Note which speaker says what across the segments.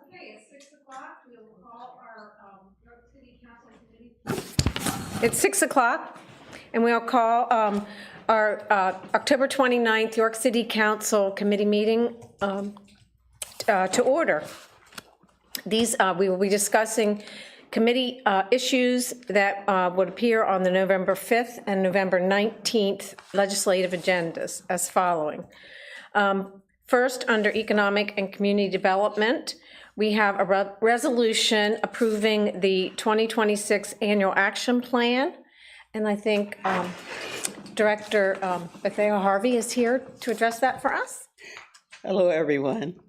Speaker 1: Okay, it's 6 o'clock. We'll call our York City Council Committee. It's 6 o'clock, and we'll call our October 29th York City Council Committee meeting to order. These we will be discussing committee issues that would appear on the November 5th and November 19th legislative agendas as following. First, under Economic and Community Development, we have a resolution approving the 2026 Annual Action Plan, and I think Director Bethea Harvey is here to address that for us.
Speaker 2: Hello, everyone.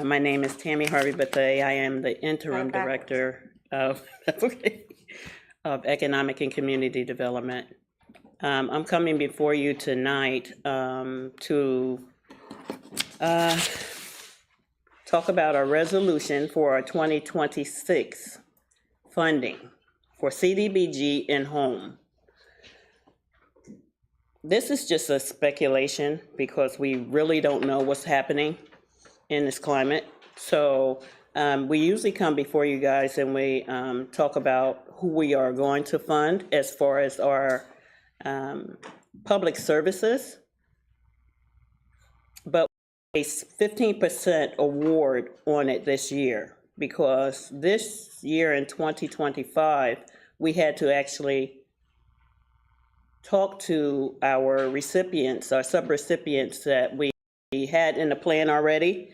Speaker 2: My name is Tammy Harvey Bethea. I am the Interim Director of Economic and Community Development. I'm coming before you tonight to talk about our resolution for our 2026 funding for CDBG and home. This is just a speculation because we really don't know what's happening in this climate. So we usually come before you guys and we talk about who we are going to fund as far as our public services. But a 15% award on it this year, because this year in 2025, we had to actually talk to our recipients, our subrecipients that we had in the plan already,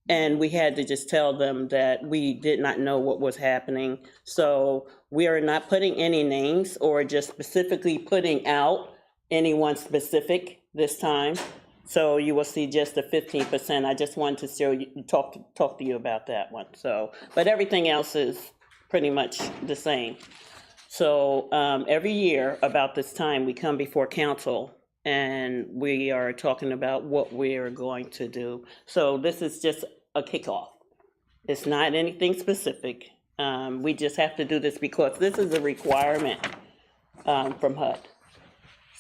Speaker 2: and we had to just tell them that we did not know what was happening. So we are not putting any names or just specifically putting out anyone specific this time. So you will see just the 15%. I just wanted to show you, talk to you about that one. So, but everything else is pretty much the same. So every year about this time, we come before council and we are talking about what we are going to do. So this is just a kickoff. It's not anything specific. We just have to do this because this is a requirement from HUD.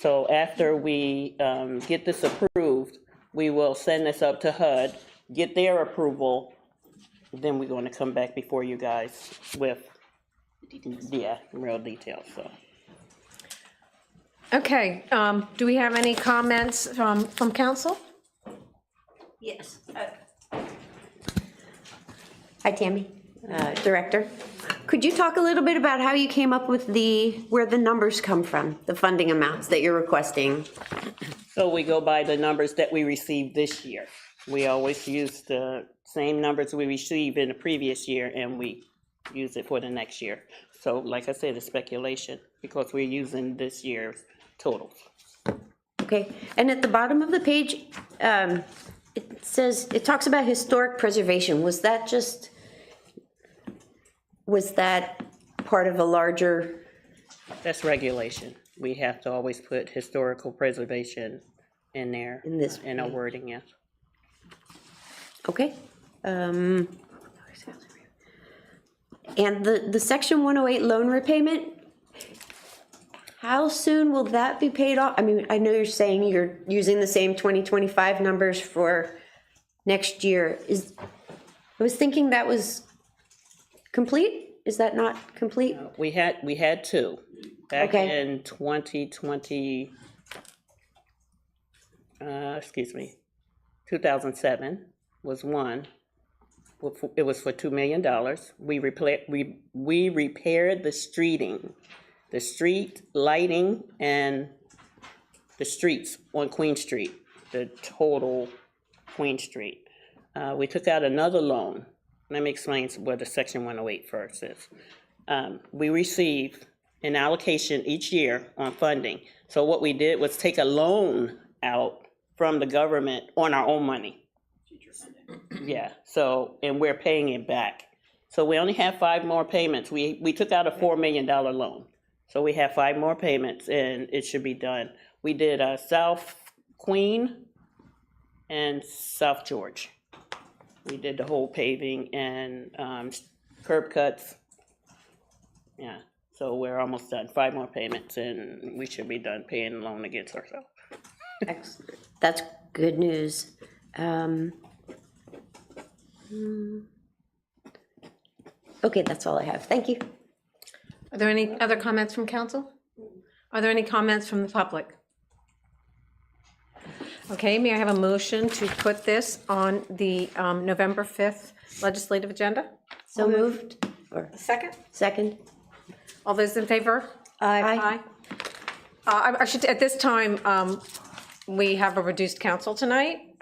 Speaker 2: So after we get this approved, we will send this up to HUD, get their approval, then we're going to come back before you guys with, real details. So.
Speaker 1: Okay, do we have any comments from council?
Speaker 3: Yes. Hi, Tammy, Director. Could you talk a little bit about how you came up with where the numbers come from, the funding amounts that you're requesting?
Speaker 2: So we go by the numbers that we received this year. We always use the same numbers we received in the previous year and we use it for the next year. So like I said, it's speculation because we're using this year's totals.
Speaker 3: Okay, and at the bottom of the page, it talks about historic preservation. Was that part of a larger?
Speaker 2: That's regulation. We have to always put historical preservation in there, in our wording, yes.
Speaker 3: Okay. And the Section 108 loan repayment, how soon will that be paid off? I mean, I know you're saying you're using the same 2025 numbers for next year. I was thinking that was complete. Is that not complete?
Speaker 2: We had two back in 2020. 2007 was one. It was for $2 million. We repaired the streeting, the street lighting, and the streets on Queen Street, the total Queen Street. We took out another loan. Let me explain what the Section 108 first is. We receive an allocation each year on funding. So what we did was take a loan out from the government on our own money. Yeah, so, and we're paying it back. So we only have 5 more payments. We took out a $4 million loan. So we have 5 more payments and it should be done. We did South Queen and South George. We did the whole paving and curb cuts. Yeah, so we're almost done. 5 more payments and we should be done paying the loan against ourselves.
Speaker 3: Excellent. That's good news. Okay, that's all I have. Thank you.
Speaker 1: Are there any other comments from council? Are there any comments from the public? Okay, may I have a motion to put this on the November 5th legislative agenda?
Speaker 3: So moved. Or
Speaker 1: Second?
Speaker 3: second?
Speaker 1: All those in favor?
Speaker 3: Aye.
Speaker 1: I should, at this time, we have a reduced council tonight.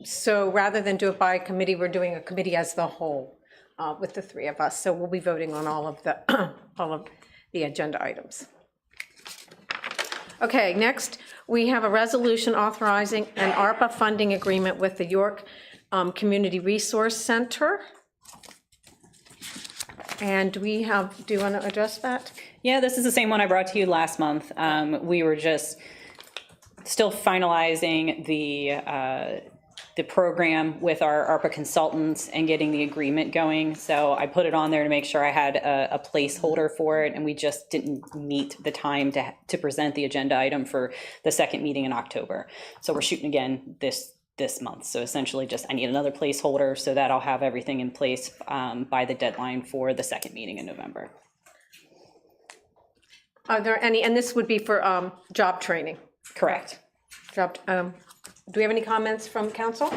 Speaker 1: So rather than do it by committee, we're doing a committee as the whole with the three of us. So we'll be voting on all of the agenda items. Okay, next, we have a resolution authorizing an ARPA funding agreement with the York Community Resource Center. And do you want to address that?
Speaker 4: Yeah, this is the same one I brought to you last month. We were just still finalizing the program with our ARPA consultants and getting the agreement going. So I put it on there to make sure I had a placeholder for it, and we just didn't meet the time to present the agenda item for the second meeting in October. So we're shooting again this month. So essentially just, I need another placeholder so that I'll have everything in place by the deadline for the second meeting in November.
Speaker 1: Are there any, and this would be for job training?
Speaker 4: Correct.
Speaker 1: Do we have any comments from council?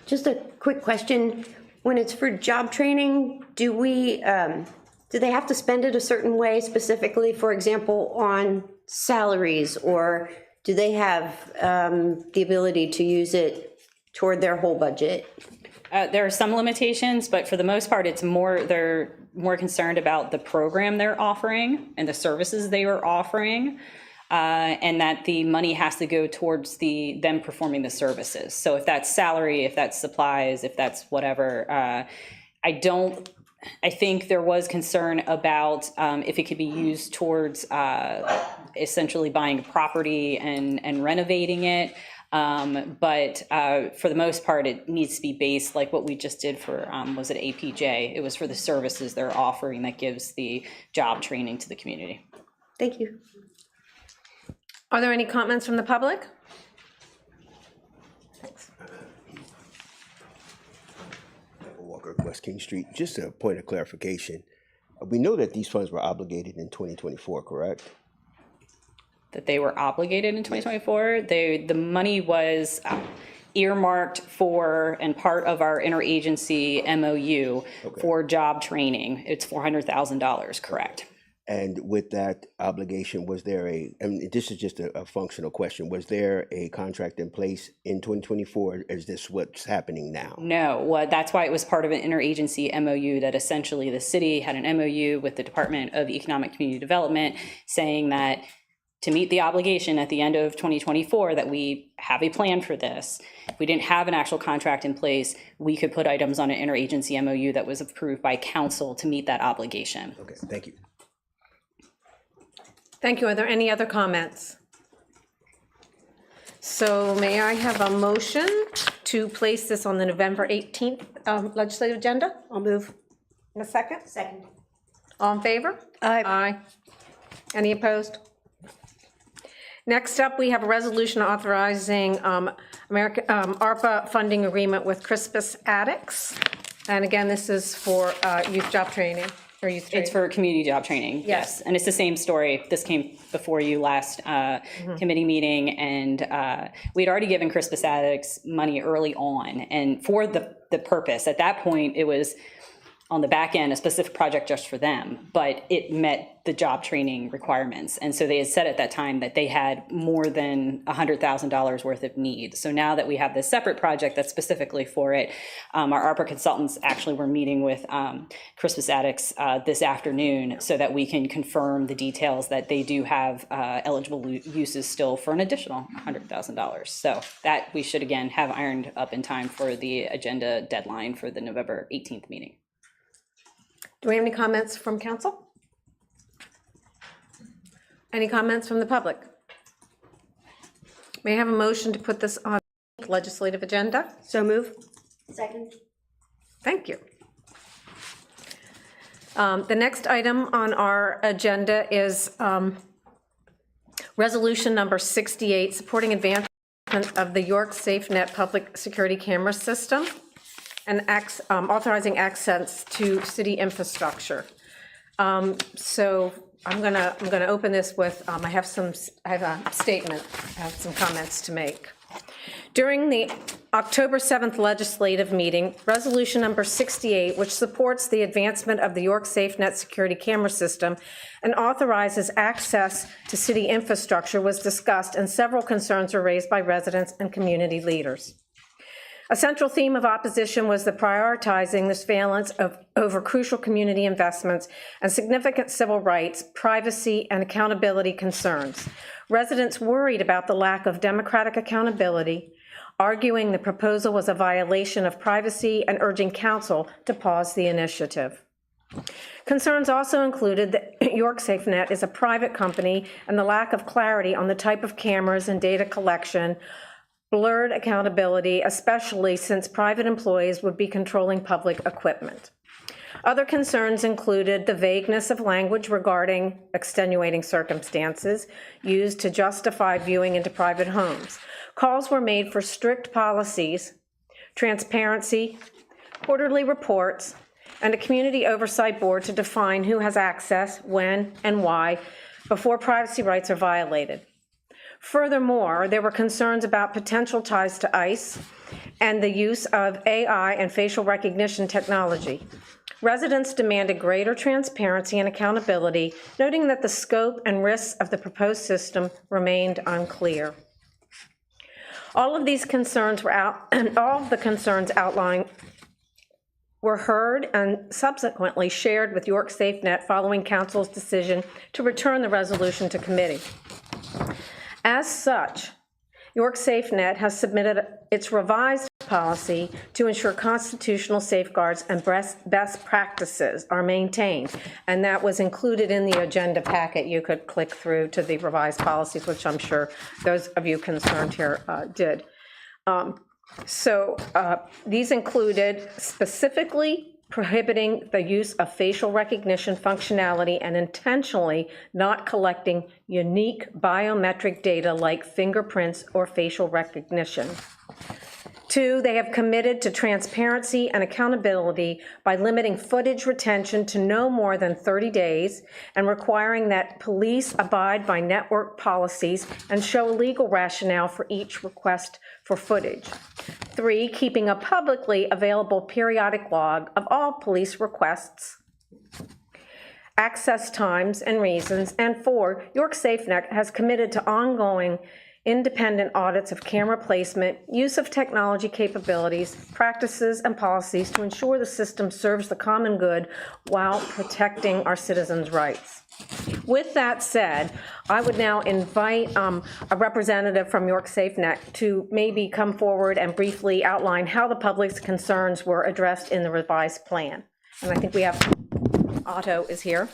Speaker 3: Just a quick question. When it's for job training, do they have to spend it a certain way specifically, for example, on salaries? Or do they have the ability to use it toward their whole budget?
Speaker 4: There are some limitations, but for the most part, they're more concerned about the program they're offering and the services they are offering, and that the money has to go towards them performing the services. So if that's salary, if that's supplies, if that's whatever, I think there was concern about if it could be used towards essentially buying a property and renovating it. But for the most part, it needs to be based like what we just did for, was it APJ? It was for the services they're offering that gives the job training to the community.
Speaker 3: Thank you.
Speaker 1: Are there any comments from the public? Thanks.
Speaker 5: Walker, West King Street. Just a point of clarification. We know that these funds were obligated in 2024, correct?
Speaker 4: That they were obligated in 2024. The money was earmarked for and part of our interagency MOU for job training. It's $400,000, correct?
Speaker 5: And with that obligation, was there this is just a functional question, was there a contract in place in 2024? Or is this what's happening now?
Speaker 4: No, that's why it was part of an interagency MOU, that essentially the city had an MOU with the Department of Economic Community Development saying that to meet the obligation at the end of 2024 that we have a plan for this. If we didn't have an actual contract in place, we could put items on an interagency MOU that was approved by council to meet that obligation.
Speaker 5: Okay, thank you.
Speaker 1: Thank you. Are there any other comments? So may I have a motion to place this on the November 18th legislative agenda?
Speaker 3: I'll move.
Speaker 1: In a second?
Speaker 3: Second.
Speaker 1: All in favor?
Speaker 3: Aye.
Speaker 1: Aye. Any opposed? Next up, we have a resolution authorizing ARPA funding agreement with Crispus Attucks. And again, this is for youth job training, or youth training.
Speaker 4: It's for community job training, yes. And it's the same story. This came before you last committee meeting, and we had already given Crispus Attucks money early on, and for the purpose. At that point, it was on the back end, a specific project just for them, but it met the job training requirements. And so they had said at that time that they had more than $100,000 worth of need. So now that we have this separate project that's specifically for it, our ARPA consultants actually were meeting with Crispus Attucks this afternoon so that we can confirm the details that they do have eligible uses still for an additional $100,000. So that we should again have ironed up in time for the agenda deadline for the November 18th meeting.
Speaker 1: Do we have any comments from council? Any comments from the public? May I have a motion to put this on the legislative agenda?
Speaker 3: So move. Second.
Speaker 1: Thank you. The next item on our agenda is resolution number 68, supporting advanced of the York SafeNet public security camera system and authorizing access to city infrastructure. So I'm gonna open this with, I have a statement, I have some comments to make. During the October 7th legislative meeting, resolution number 68, which supports the advancement of the York SafeNet security camera system and authorizes access to city infrastructure, was discussed, and several concerns were raised by residents and community leaders. A central theme of opposition was the prioritizing the surveillance over crucial community investments and significant civil rights, privacy, and accountability concerns. Residents worried about the lack of democratic accountability, arguing the proposal was a violation of privacy and urging council to pause the initiative. Concerns also included that York SafeNet is a private company and the lack of clarity on the type of cameras and data collection, blurred accountability, especially since private employees would be controlling public equipment. Other concerns included the vagueness of language regarding extenuating circumstances used to justify viewing into private homes. Calls were made for strict policies, transparency, quarterly reports, and a community oversight board to define who has access, when, and why before privacy rights are violated. Furthermore, there were concerns about potential ties to ICE and the use of AI and facial recognition technology. Residents demanded greater transparency and accountability, noting that the scope and risks of the proposed system remained unclear. All of these concerns were all of the concerns outlined were heard and subsequently shared with York SafeNet following council's decision to return the resolution to committee. As such, York SafeNet has submitted its revised policy to ensure constitutional safeguards and best practices are maintained, and that was included in the agenda packet. You could click through to the revised policies, which I'm sure those of you concerned here did. These included specifically prohibiting the use of facial recognition functionality and intentionally not collecting unique biometric data like fingerprints or facial recognition. 2, they have committed to transparency and accountability by limiting footage retention to no more than 30 days and requiring that police abide by network policies and show a legal rationale for each request for footage. 3, keeping a publicly available periodic log of all police requests, access times and reasons. And 4, York SafeNet has committed to ongoing independent audits of camera placement, use of technology capabilities, practices, and policies to ensure the system serves the common good while protecting our citizens' rights. With that said, I would now invite a representative from York SafeNet to maybe come forward and briefly outline how the public's concerns were addressed in the revised plan. And I think we have Otto is here.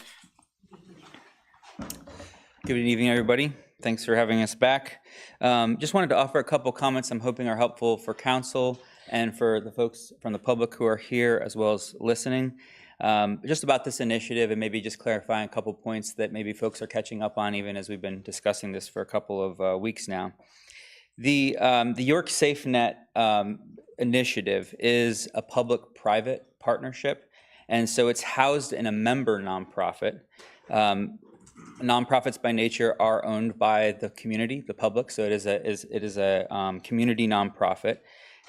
Speaker 6: Good evening, everybody. Thanks for having us back. Just wanted to offer a couple comments I'm hoping are helpful for council and for the folks from the public who are here as well as listening. Just about this initiative and maybe just clarifying a couple points that maybe folks are catching up on even as we've been discussing this for a couple of weeks now. The York SafeNet initiative is a public-private partnership, and so it's housed in a member nonprofit. Nonprofits by nature are owned by the community, the public, so it is a community nonprofit.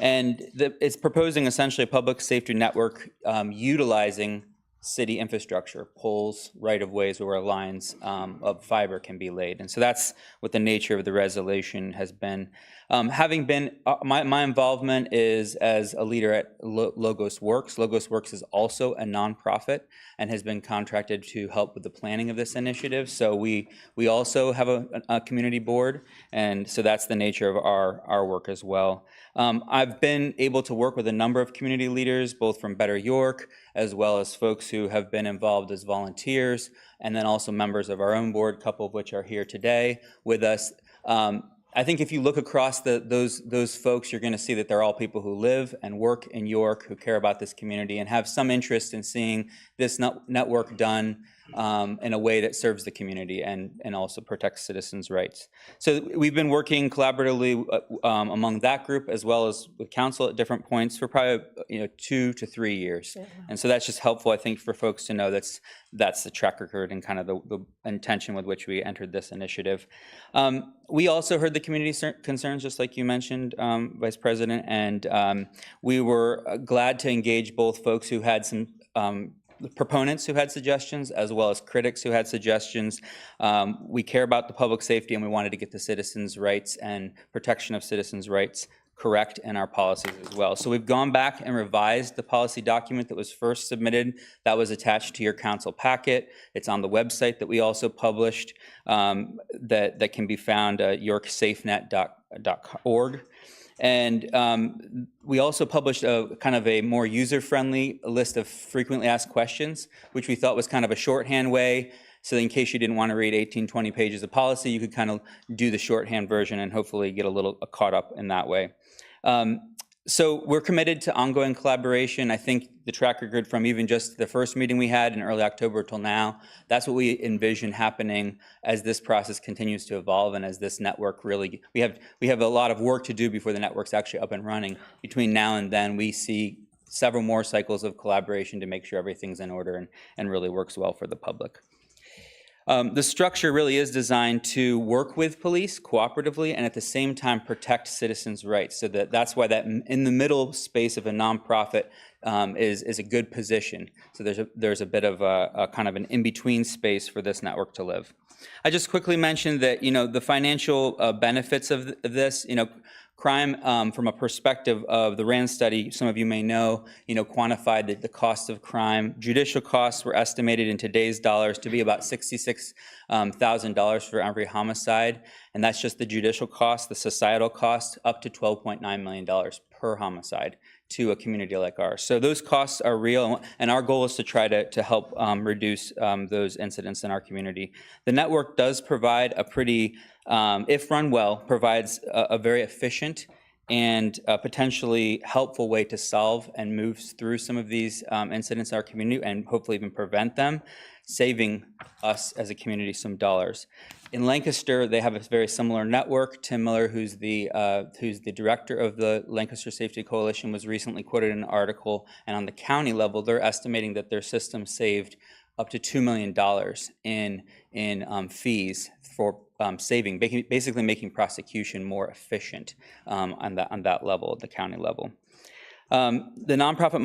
Speaker 6: And it's proposing essentially a public safety network utilizing city infrastructure, poles, right-of-ways where lines of fiber can be laid. And so that's what the nature of the resolution has been. Having been, my involvement is as a leader at Logos Works. Logos Works is also a nonprofit and has been contracted to help with the planning of this initiative. So we also have a community board, and so that's the nature of our work as well. I've been able to work with a number of community leaders, both from Better York, as well as folks who have been involved as volunteers, and then also members of our own board, a couple of which are here today with us. I think if you look across those folks, you're going to see that they're all people who live and work in York, who care about this community and have some interest in seeing this network done in a way that serves the community and also protects citizens' rights. So we've been working collaboratively among that group as well as with council at different points for probably 2 to 3 years. And so that's just helpful, I think, for folks to know that's the track record and kind of the intention with which we entered this initiative. We also heard the community concerns, just like you mentioned, Vice President, and we were glad to engage both folks who had some proponents who had suggestions, as well as critics who had suggestions. We care about the public safety, and we wanted to get the citizens' rights and protection of citizens' rights correct in our policies as well. So we've gone back and revised the policy document that was first submitted, that was attached to your council packet. It's on the website that we also published, that can be found at yorksafenet.org. And we also published a kind of a more user-friendly list of frequently asked questions, which we thought was kind of a shorthand way. So in case you didn't want to read 18, 20 pages of policy, you could kind of do the shorthand version and hopefully get a little caught up in that way. So we're committed to ongoing collaboration. I think the track record from even just the first meeting we had in early October till now, that's what we envision happening as this process continues to evolve and as this network really, we have a lot of work to do before the network's actually up and running. Between now and then, we see several more cycles of collaboration to make sure everything's in order and really works well for the public. The structure really is designed to work with police cooperatively and at the same time protect citizens' rights. So that's why that in the middle space of a nonprofit is a good position. So there's a bit of a kind of an in-between space for this network to live. I just quickly mentioned that the financial benefits of this, crime from a perspective of the RAND study, some of you may know, quantified that the cost of crime, judicial costs were estimated in today's dollars to be about $66,000 for every homicide. And that's just the judicial cost, the societal cost, up to $12.9 million per homicide to a community like ours. So those costs are real, and our goal is to try to help reduce those incidents in our community. The network does provide a pretty, if run well, provides a very efficient and potentially helpful way to solve and move through some of these incidents in our community and hopefully even prevent them, saving us as a community some dollars. In Lancaster, they have a very similar network. Tim Miller, who's the director of the Lancaster Safety Coalition, was recently quoted in an article, and on the county level, they're estimating that their system saved up to $2 million in fees for saving, basically making prosecution more efficient on that level, the county level. The nonprofit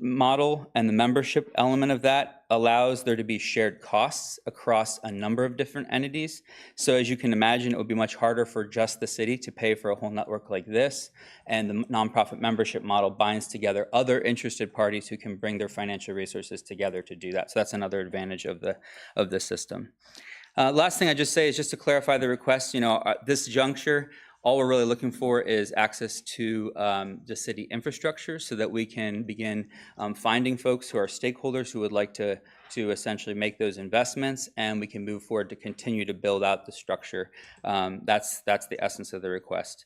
Speaker 6: model and the membership element of that allows there to be shared costs across a number of different entities. So as you can imagine, it would be much harder for just the city to pay for a whole network like this. And the nonprofit membership model binds together other interested parties who can bring their financial resources together to do that. So that's another advantage of the system. Last thing I just say is just to clarify the request, this juncture, all we're really looking for is access to the city infrastructure so that we can begin finding folks who are stakeholders who would like to essentially make those investments, and we can move forward to continue to build out the structure. That's the essence of the request.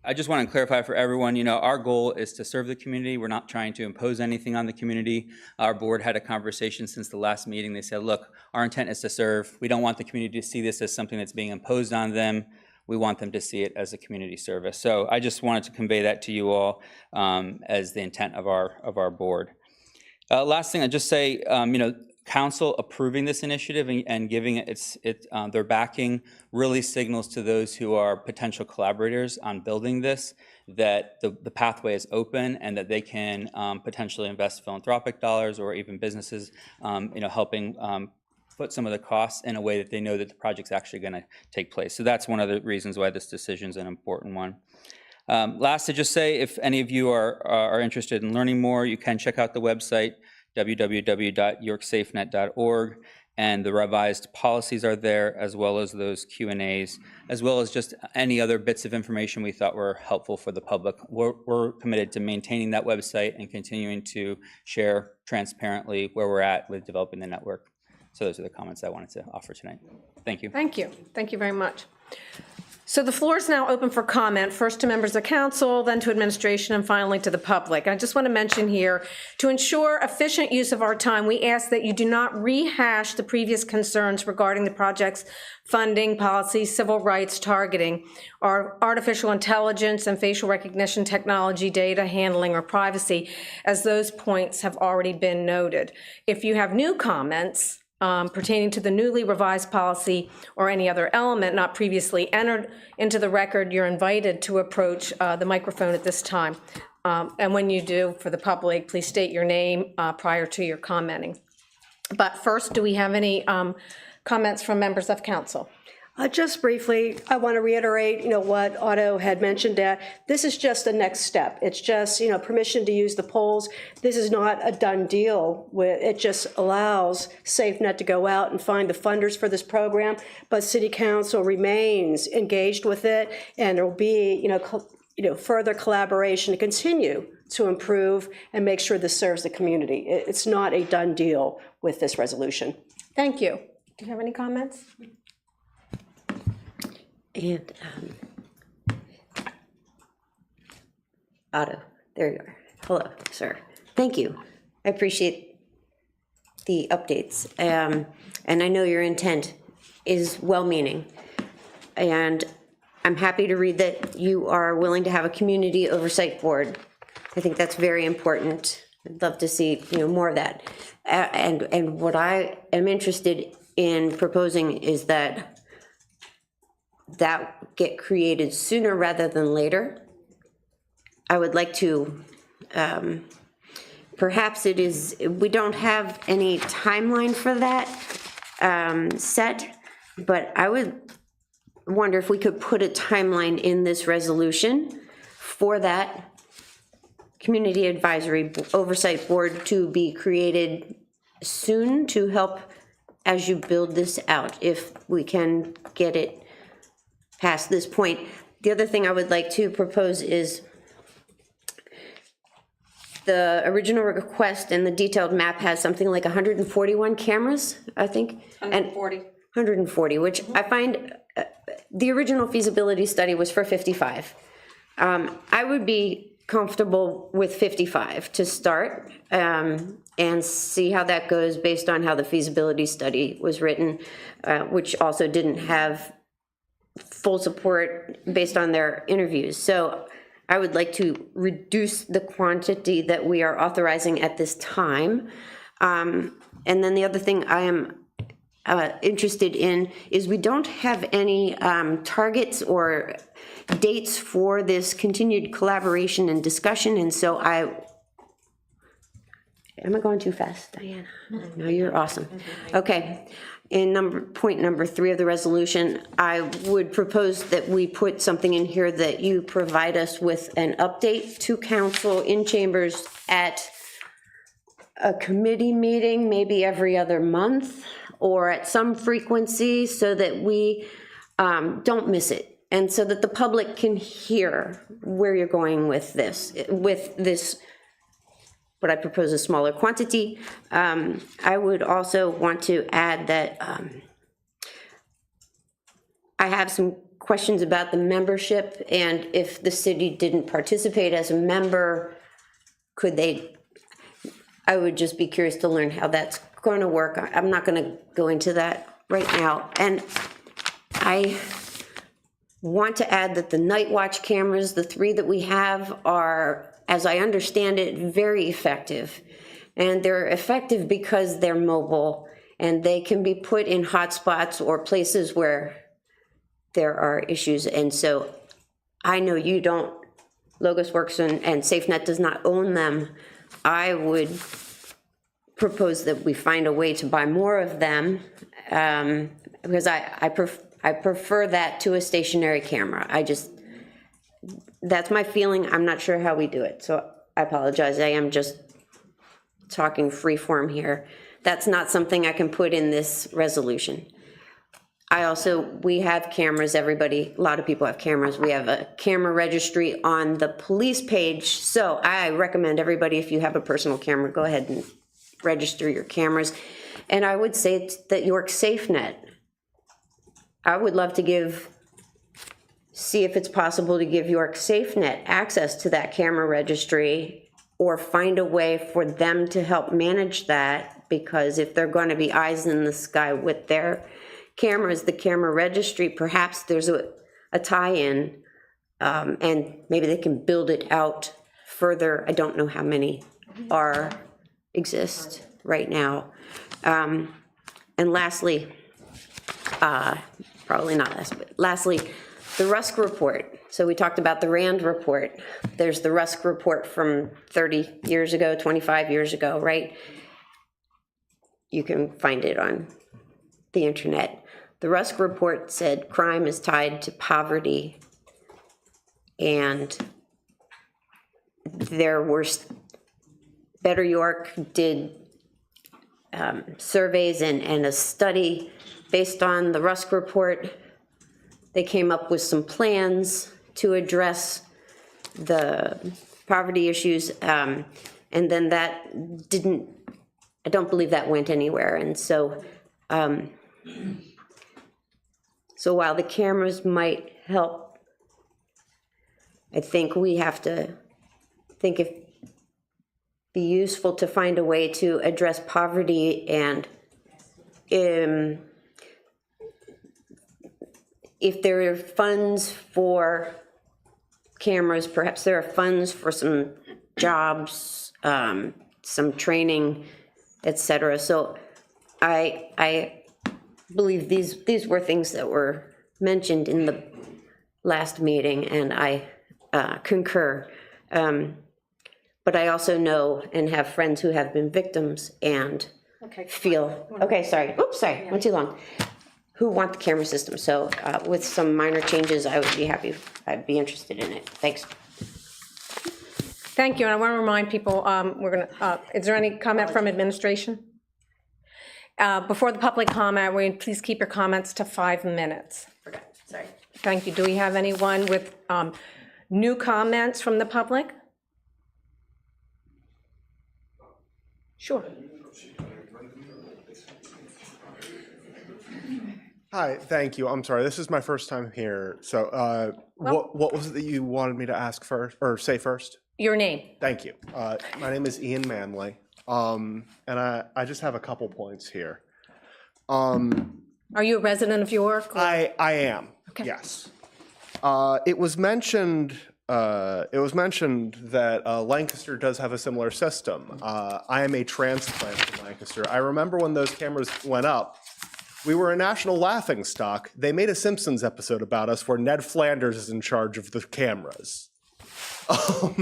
Speaker 6: I just want to clarify for everyone, our goal is to serve the community. We're not trying to impose anything on the community. Our board had a conversation since the last meeting. They said, look, our intent is to serve. We don't want the community to see this as something that's being imposed on them. We want them to see it as a community service. So I just wanted to convey that to you all as the intent of our board. Last thing, I'd just say, council approving this initiative and giving it their backing really signals to those who are potential collaborators on building this that the pathway is open and that they can potentially invest philanthropic dollars or even businesses, helping put some of the costs in a way that they know that the project's actually going to take place. So that's one of the reasons why this decision is an important one. Last, to just say, if any of you are interested in learning more, you can check out the website, www.yorksafenet.org, and the revised policies are there, as well as those Q&As, as well as just any other bits of information we thought were helpful for the public. We're committed to maintaining that website and continuing to share transparently where we're at with developing the network. So those are the comments I wanted to offer tonight. Thank you.
Speaker 1: Thank you. Thank you very much. So the floor is now open for comment, first to members of council, then to administration, and finally to the public. I just want to mention here, to ensure efficient use of our time, we ask that you do not rehash the previous concerns regarding the project's funding, policy, civil rights, targeting, or artificial intelligence and facial recognition technology, data handling, or privacy, as those points have already been noted. If you have new comments pertaining to the newly revised policy or any other element not previously entered into the record, you're invited to approach the microphone at this time. And when you do, for the public, please state your name prior to your commenting. But first, do we have any comments from members of council?
Speaker 7: Just briefly, I want to reiterate, what Otto had mentioned, that this is just the next step. It's just, permission to use the polls. This is not a done deal. It just allows SafeNet to go out and find the funders for this program, but City Council remains engaged with it, and there will be, further collaboration to continue to improve and make sure this serves the community. It's not a done deal with this resolution.
Speaker 1: Thank you. Do you have any comments?
Speaker 3: And Otto, there you are. Hello, sir. Thank you. I appreciate the updates. And I know your intent is well-meaning. And I'm happy to read that you are willing to have a community oversight board. I think that's very important. I'd love to see, more of that. And what I am interested in proposing is that get created sooner rather than later. I would like to, perhaps we don't have any timeline for that set, but I would wonder if we could put a timeline in this resolution for that community advisory oversight board to be created soon to help as you build this out, if we can get it past this point. The other thing I would like to propose is the original request and the detailed map has something like 141 cameras, I think. 140. 140, which I find the original feasibility study was for 55. I would be comfortable with 55 to start and see how that goes based on how the feasibility study was written, which also didn't have full support based on their interviews. So I would like to reduce the quantity that we are authorizing at this time. And then the other thing I am interested in is we don't have any targets or dates for this continued collaboration and discussion. And so am I going too fast, Diana? No, you're awesome. Okay. In point number 3 of the resolution, I would propose that we put something in here that you provide us with an update to council in chambers at a committee meeting, maybe every other month, or at some frequency, so that we don't miss it, and so that the public can hear where you're going with this, what I propose a smaller quantity. I would also want to add that I have some questions about the membership, and if the city didn't participate as a member, I would just be curious to learn how that's going to work. I'm not going to go into that right now. And I want to add that the night watch cameras, the 3 that we have, are, as I understand it, very effective. And they're effective because they're mobile and they can be put in hotspots or places where there are issues. And so I know you don't, Logos Works and SafeNet does not own them. I would propose that we find a way to buy more of them because I prefer that to a stationary camera. That's my feeling. I'm not sure how we do it, so I apologize. I am just talking free form here. That's not something I can put in this resolution. We have cameras, a lot of people have cameras. We have a camera registry on the police page, so I recommend everybody, if you have a personal camera, go ahead and register your cameras. And I would say that York SafeNet, I would love to give see if it's possible to give York SafeNet access to that camera registry, or find a way for them to help manage that, because if they're going to be eyes in the sky with their cameras, the camera registry, perhaps there's a tie-in, and maybe they can build it out further. I don't know how many exist right now. And lastly, probably not last, but lastly, the Rusk report. So we talked about the RAND report. There's the Rusk report from 30 years ago, 25 years ago, right? You can find it on the internet. The Rusk report said crime is tied to poverty, and there were, Better York did surveys and a study based on the Rusk report. They came up with some plans to address the poverty issues, and then that didn't, I don't believe that went anywhere. And so, so while the cameras might help, I think we have to think if be useful to find a way to address poverty, and if there are funds for cameras, perhaps there are funds for some jobs, some training, etc. So I believe these were things that were mentioned in the last meeting, and I concur. But I also know and have friends who have been victims and feel, okay, sorry, oops, sorry, went too long, who want the camera system. So with some minor changes, I would be happy, I'd be interested in it. Thanks.
Speaker 1: Thank you, and I want to remind people, is there any comment from administration? Before the public comment, please keep your comments to 5 minutes.
Speaker 3: Sorry.
Speaker 1: Thank you. Do we have anyone with new comments from the public? Sure.
Speaker 8: Hi, thank you. I'm sorry, this is my first time here. So what was it that you wanted me to ask first, or say first?
Speaker 1: Your name.
Speaker 8: Thank you. My name is Ian Manley, and I just have a couple points here.
Speaker 1: Are you a resident of York?
Speaker 8: I am,
Speaker 1: Okay.
Speaker 8: yes. It was mentioned that Lancaster does have a similar system. I am a transplant from Lancaster. I remember when those cameras went up, we were a national laughingstock. They made a Simpsons episode about us where Ned Flanders is in charge of the cameras. So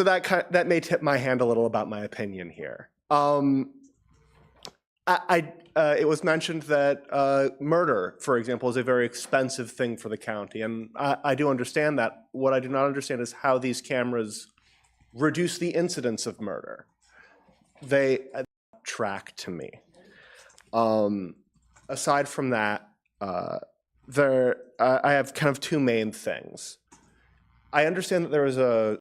Speaker 8: that may tip my hand a little about my opinion here. It was mentioned that murder, for example, is a very expensive thing for the county, and I do understand that. What I do not understand is how these cameras reduce the incidence of murder. They track to me. Aside from that, I have kind of two main things. I understand that there is an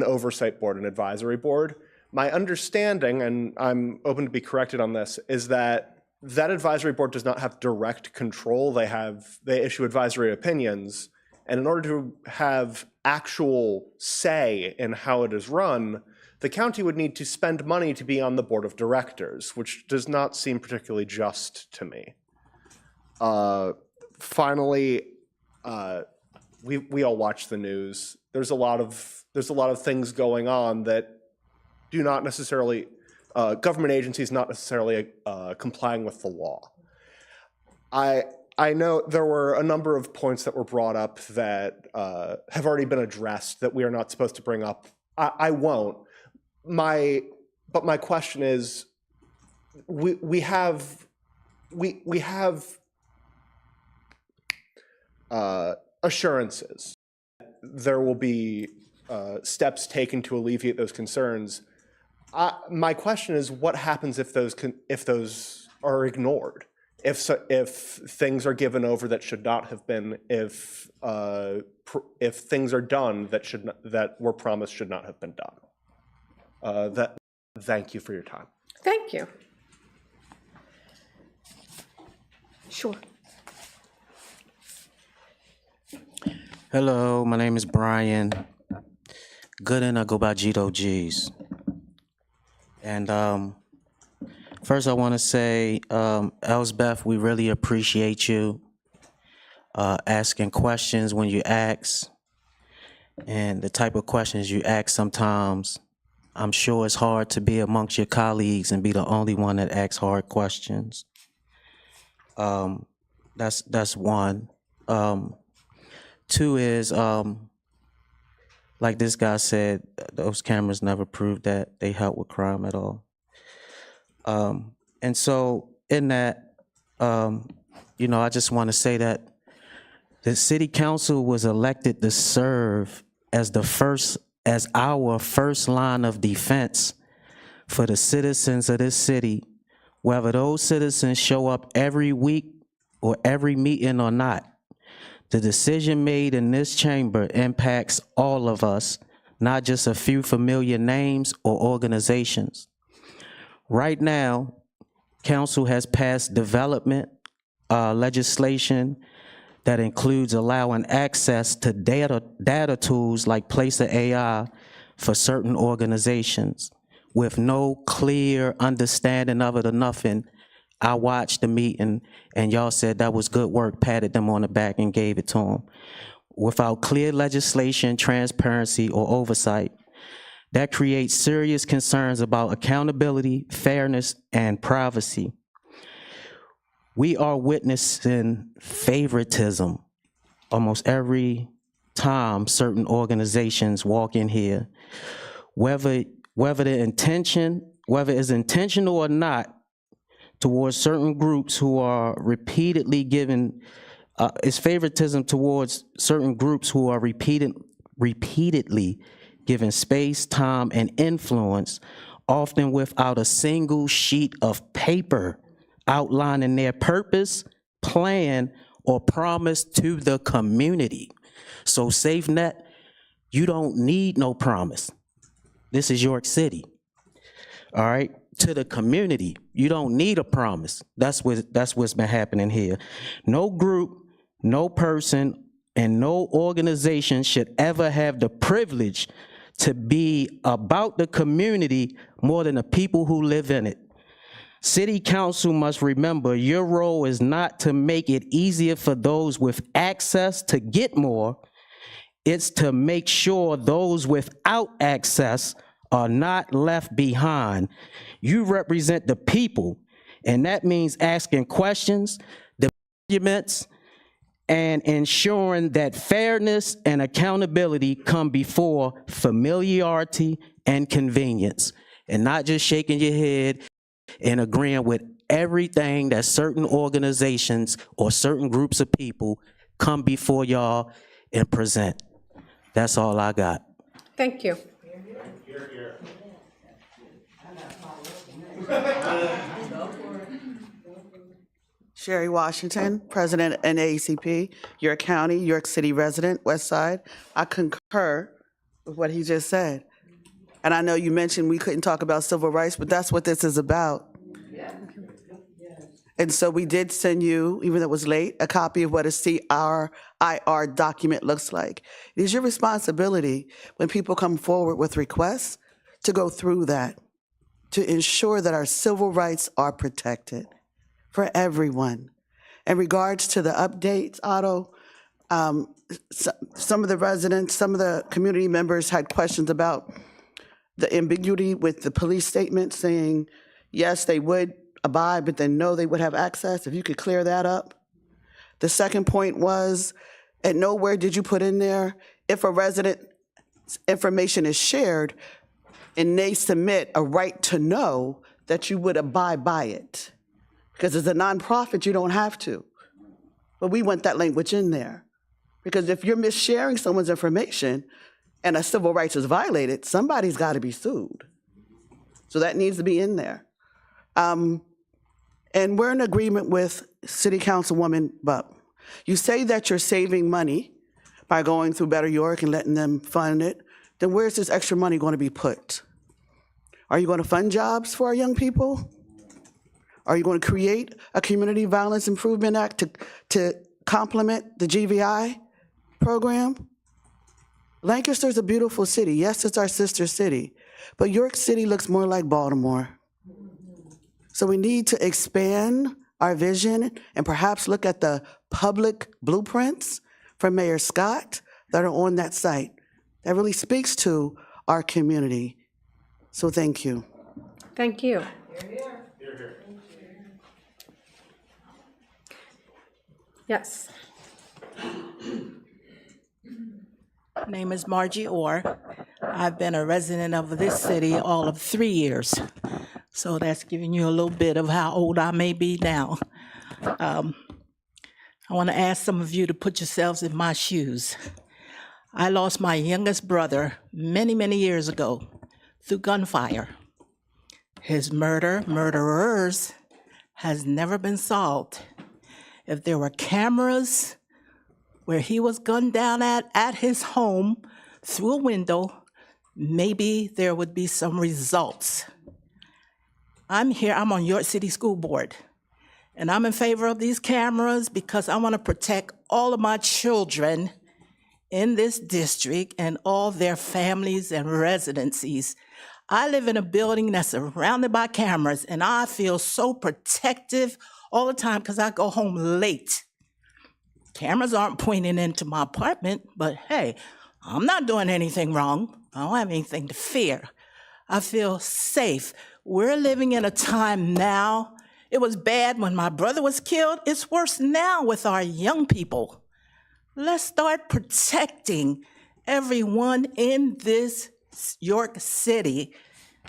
Speaker 8: oversight board, an advisory board. My understanding, and I'm open to be corrected on this, is that that advisory board does not have direct control. They issue advisory opinions, and in order to have actual say in how it is run, the county would need to spend money to be on the board of directors, which does not seem particularly just to me. Finally, we all watch the news. There's a lot of things going on that do not necessarily, government agencies not necessarily complying with the law. I know there were a number of points that were brought up that have already been addressed that we are not supposed to bring up. I won't. But my question is, we have assurances there will be steps taken to alleviate those concerns. My question is, what happens if those are ignored? If things are given over that should not have been, if things are done that were promised should not have been done. Thank you for your time.
Speaker 1: Thank you. Sure.
Speaker 9: Hello, my name is Brian Gooden. I go by Gito G's. And first I want to say, Elsbeth, we really appreciate you asking questions when you ask. And the type of questions you ask sometimes, I'm sure it's hard to be amongst your colleagues and be the only one that asks hard questions. That's one. Two is, like this guy said, those cameras never proved that they help with crime at all. And so in that, I just want to say that the city council was elected to serve as our first line of defense for the citizens of this city, whether those citizens show up every week or every meeting or not. The decision made in this chamber impacts all of us, not just a few familiar names or organizations. Right now, council has passed development legislation that includes allowing access to data tools like Placer AI for certain organizations with no clear understanding of it or nothing. I watched the meeting and y'all said that was good work, patted them on the back and gave it to them. Without clear legislation, transparency, or oversight, that creates serious concerns about accountability, fairness, and privacy. We are witnessing favoritism almost every time certain organizations walk in here. Whether it's intentional or not, towards certain groups who are repeatedly given, it's favoritism towards certain groups who are repeatedly given space, time, and influence, often without a single sheet of paper outlining their purpose, plan, or promise to the community. So SafeNet, you don't need no promise. This is York City, all right? To the community, you don't need a promise. That's what's been happening here. No group, no person, and no organization should ever have the privilege to be about the community more than the people who live in it. City council must remember your role is not to make it easier for those with access to get more. It's to make sure those without access are not left behind. You represent the people, and that means asking questions, the arguments, and ensuring that fairness and accountability come before familiarity and convenience, and not just shaking your head and agreeing with everything that certain organizations or certain groups of people come before y'all and present. That's all I got.
Speaker 1: Thank you.
Speaker 10: Sherry Washington, President NAACP, York County, York City resident, West Side. I concur with what he just said. And I know you mentioned we couldn't talk about civil rights, but that's what this is about. And so we did send you, even though it was late, a copy of what a CRIR document looks like. It is your responsibility when people come forward with requests to go through that, to ensure that our civil rights are protected for everyone. In regards to the updates, Otto, some of the residents, some of the community members had questions about the ambiguity with the police statement saying, yes, they would abide, but then no, they would have access. If you could clear that up. The second point was, at nowhere did you put in there, if a resident's information is shared and they submit a right to know, that you would abide by it. Because as a nonprofit, you don't have to. But we want that language in there. Because if you're missharing someone's information and a civil rights is violated, somebody's got to be sued. So that needs to be in there. And we're in agreement with City Councilwoman Bupp. You say that you're saving money by going through Better York and letting them fund it. Then where's this extra money going to be put? Are you going to fund jobs for our young people? Are you going to create a Community Violence Improvement Act to complement the GVI program? Lancaster's a beautiful city. Yes, it's our sister city, but York City looks more like Baltimore. So we need to expand our vision and perhaps look at the public blueprints from Mayor Scott that are on that site. That really speaks to our community. So thank you.
Speaker 1: Thank you. Yes.
Speaker 11: Name is Margie Orr. I've been a resident of this city all of 3 years. So that's giving you a little bit of how old I may be now. I want to ask some of you to put yourselves in my shoes. I lost my youngest brother many, many years ago through gunfire. His murderers, has never been solved. If there were cameras where he was gunned down at his home through a window, maybe there would be some results. I'm on York City School Board, and I'm in favor of these cameras because I want to protect all of my children in this district and all their families and residencies. I live in a building that's surrounded by cameras, and I feel so protective all the time because I go home late. Cameras aren't pointing into my apartment, but hey, I'm not doing anything wrong. I don't have anything to fear. I feel safe. We're living in a time now. It was bad when my brother was killed. It's worse now with our young people. Let's start protecting everyone in this York City.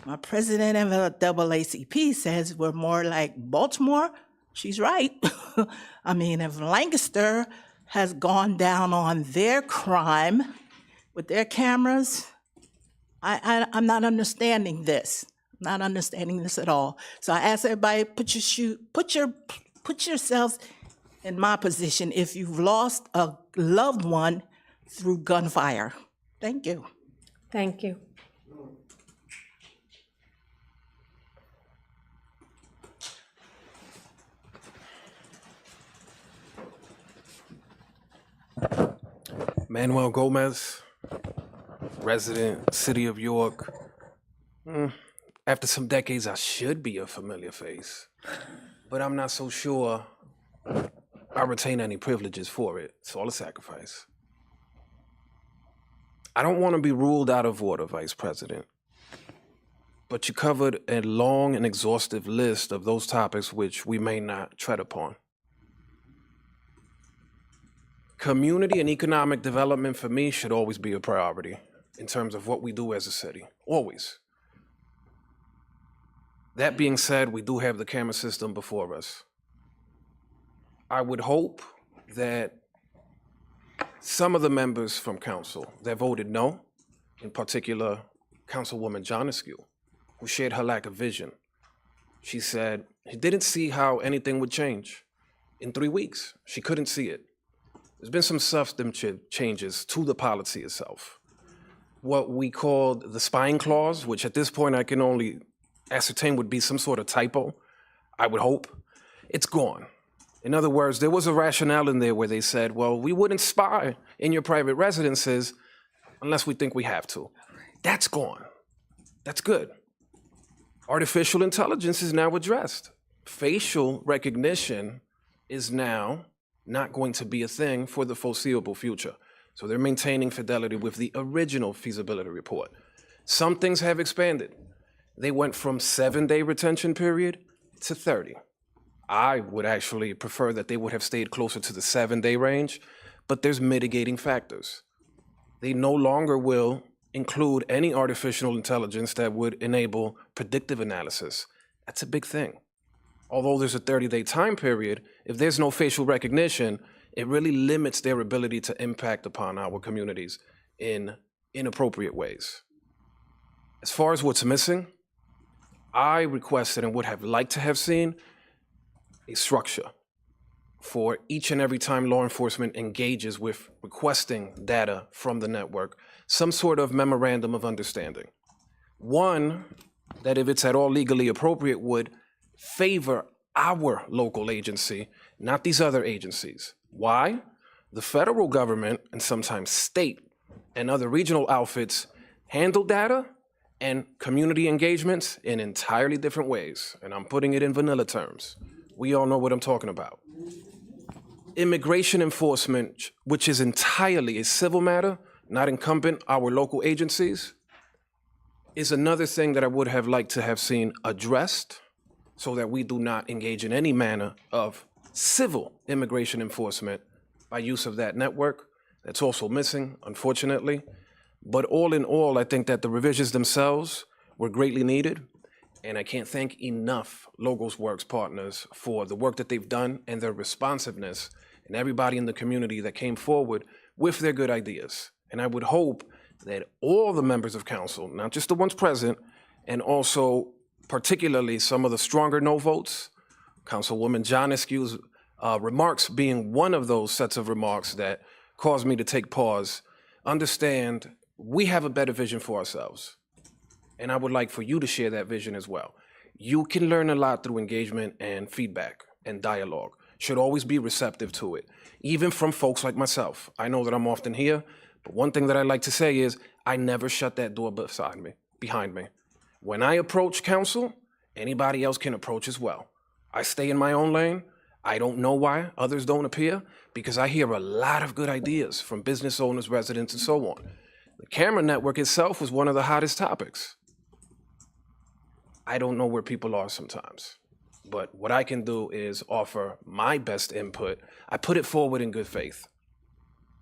Speaker 11: My president of the NAACP says we're more like Baltimore. She's right. I mean, if Lancaster has gone down on their crime with their cameras, I'm not understanding this. Not understanding this at all. So I ask everybody, put yourselves in my position if you've lost a loved one through gunfire. Thank you.
Speaker 1: Thank you.
Speaker 12: Manuel Gomez, resident, City of York. After some decades, I should be a familiar face, but I'm not so sure I retain any privileges for it. It's all a sacrifice. I don't want to be ruled out of order, Vice President, but you covered a long and exhaustive list of those topics which we may not tread upon. Community and economic development for me should always be a priority in terms of what we do as a city, always. That being said, we do have the camera system before us. I would hope that some of the members from council that voted no, in particular Councilwoman Jonescu, who shared her lack of vision. She said she didn't see how anything would change in 3 weeks. She couldn't see it. There's been some substantive changes to the policy itself. What we called the spine clause, which at this point I can only ascertain would be some sort of typo, I would hope, it's gone. In other words, there was a rationale in there where they said, well, we wouldn't spy in your private residences unless we think we have to. That's gone. That's good. Artificial intelligence is now addressed. Facial recognition is now not going to be a thing for the foreseeable future. So they're maintaining fidelity with the original feasibility report. Some things have expanded. They went from 7-day retention period to 30. I would actually prefer that they would have stayed closer to the 7-day range, but there's mitigating factors. They no longer will include any artificial intelligence that would enable predictive analysis. That's a big thing. Although there's a 30-day time period, if there's no facial recognition, it really limits their ability to impact upon our communities in inappropriate ways. As far as what's missing, I requested and would have liked to have seen a structure for each and every time law enforcement engages with requesting data from the network, some sort of memorandum of understanding. One, that if it's at all legally appropriate, would favor our local agency, not these other agencies. Why? The federal government and sometimes state and other regional outfits handle data and community engagements in entirely different ways. And I'm putting it in vanilla terms. We all know what I'm talking about. Immigration enforcement, which is entirely a civil matter, not incumbent our local agencies, is another thing that I would have liked to have seen addressed so that we do not engage in any manner of civil immigration enforcement by use of that network. That's also missing, unfortunately. But all in all, I think that the revisions themselves were greatly needed. And I can't thank enough Logos Works partners for the work that they've done and their responsiveness, and everybody in the community that came forward with their good ideas. And I would hope that all the members of council, not just the ones present, and also particularly some of the stronger no votes, Councilwoman Johnescu's remarks being one of those sets of remarks that caused me to take pause, understand we have a better vision for ourselves. And I would like for you to share that vision as well. You can learn a lot through engagement and feedback and dialogue. Should always be receptive to it, even from folks like myself. I know that I'm often here, but one thing that I like to say is I never shut that door behind me. When I approach council, anybody else can approach as well. I stay in my own lane. I don't know why others don't appear, because I hear a lot of good ideas from business owners, residents, and so on. The camera network itself was one of the hottest topics. I don't know where people are sometimes, but what I can do is offer my best input. I put it forward in good faith.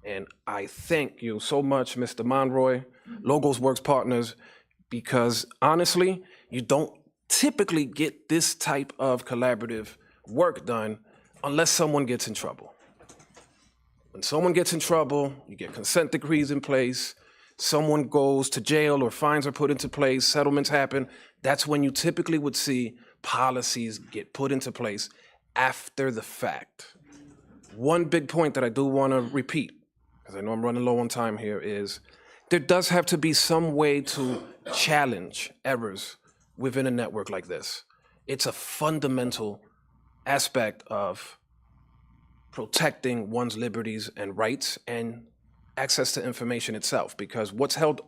Speaker 12: And I thank you so much, Mr. Monroy, Logos Works partners, because honestly, you don't typically get this type of collaborative work done unless someone gets in trouble. When someone gets in trouble, you get consent decrees in place, someone goes to jail or fines are put into place, settlements happen. That's when you typically would see policies get put into place after the fact. One big point that I do want to repeat, because I know I'm running low on time here, is there does have to be some way to challenge errors within a network like this. It's a fundamental aspect of protecting one's liberties and rights and access to information itself, because what's held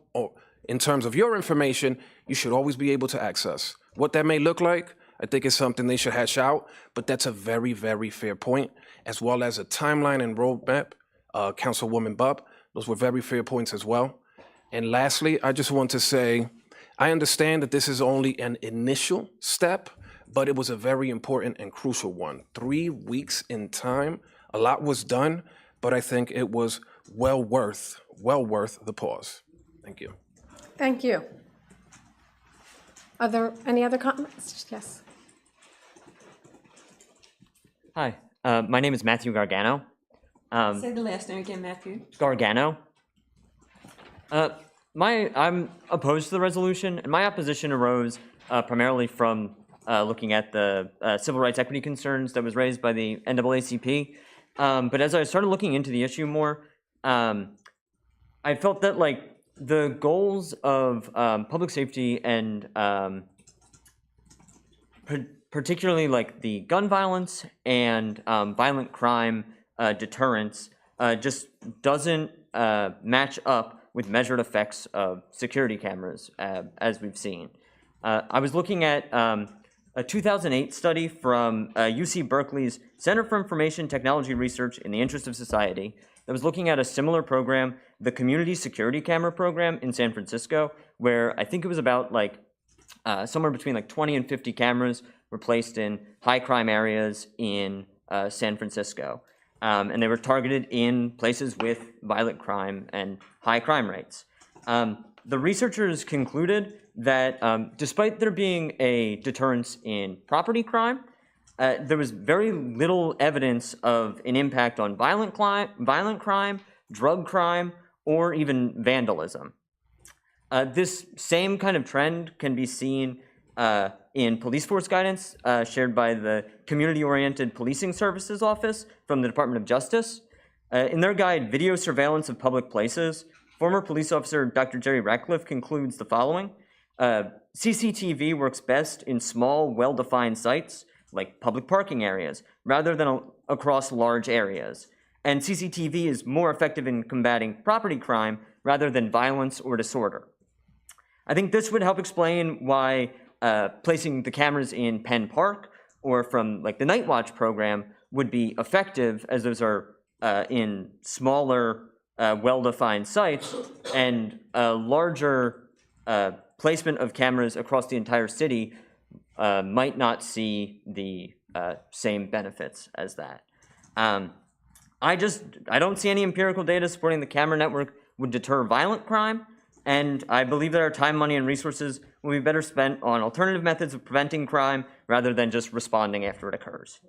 Speaker 12: in terms of your information, you should always be able to access. What that may look like, I think is something they should hash out, but that's a very, very fair point, as well as a timeline and roadmap. Councilwoman Bubb, those were very fair points as well. And lastly, I just want to say, I understand that this is only an initial step, but it was a very important and crucial one. 3 weeks in time, a lot was done, but I think it was well worth the pause. Thank you.
Speaker 1: Thank you. Are there any other comments? Yes.
Speaker 13: Hi, my name is Matthew Gargano.
Speaker 3: Say the last name again, Matthew.
Speaker 13: Gargano. I'm opposed to the resolution, and my opposition arose primarily from looking at the civil rights equity concerns that was raised by the NAACP. But as I started looking into the issue more, I felt that like the goals of public safety and particularly like the gun violence and violent crime deterrence just doesn't match up with measured effects of security cameras, as we've seen. I was looking at a 2008 study from UC Berkeley's Center for Information Technology Research in the Interest of Society that was looking at a similar program, the Community Security Camera Program in San Francisco, where I think it was about like somewhere between like 20 and 50 cameras were placed in high crime areas in San Francisco. And they were targeted in places with violent crime and high crime rates. The researchers concluded that despite there being a deterrence in property crime, there was very little evidence of an impact on violent crime, drug crime, or even vandalism. This same kind of trend can be seen in police force guidance shared by the Community-Oriented Policing Services Office from the Department of Justice. In their guide, Video Surveillance of Public Places, former police officer Dr. Jerry Ratcliffe concludes the following. CCTV works best in small, well-defined sites, like public parking areas, rather than across large areas. and CCTV is more effective in combating property crime rather than violence or disorder. I think this would help explain why placing the cameras in Penn Park or from like the Night Watch program would be effective, as those are in smaller, well-defined sites, and a larger placement of cameras across the entire city might not see the same benefits as that. I don't see any empirical data supporting the camera network would deter violent crime, and I believe that our time, money, and resources will be better spent on alternative methods of preventing crime rather than just responding after it occurs.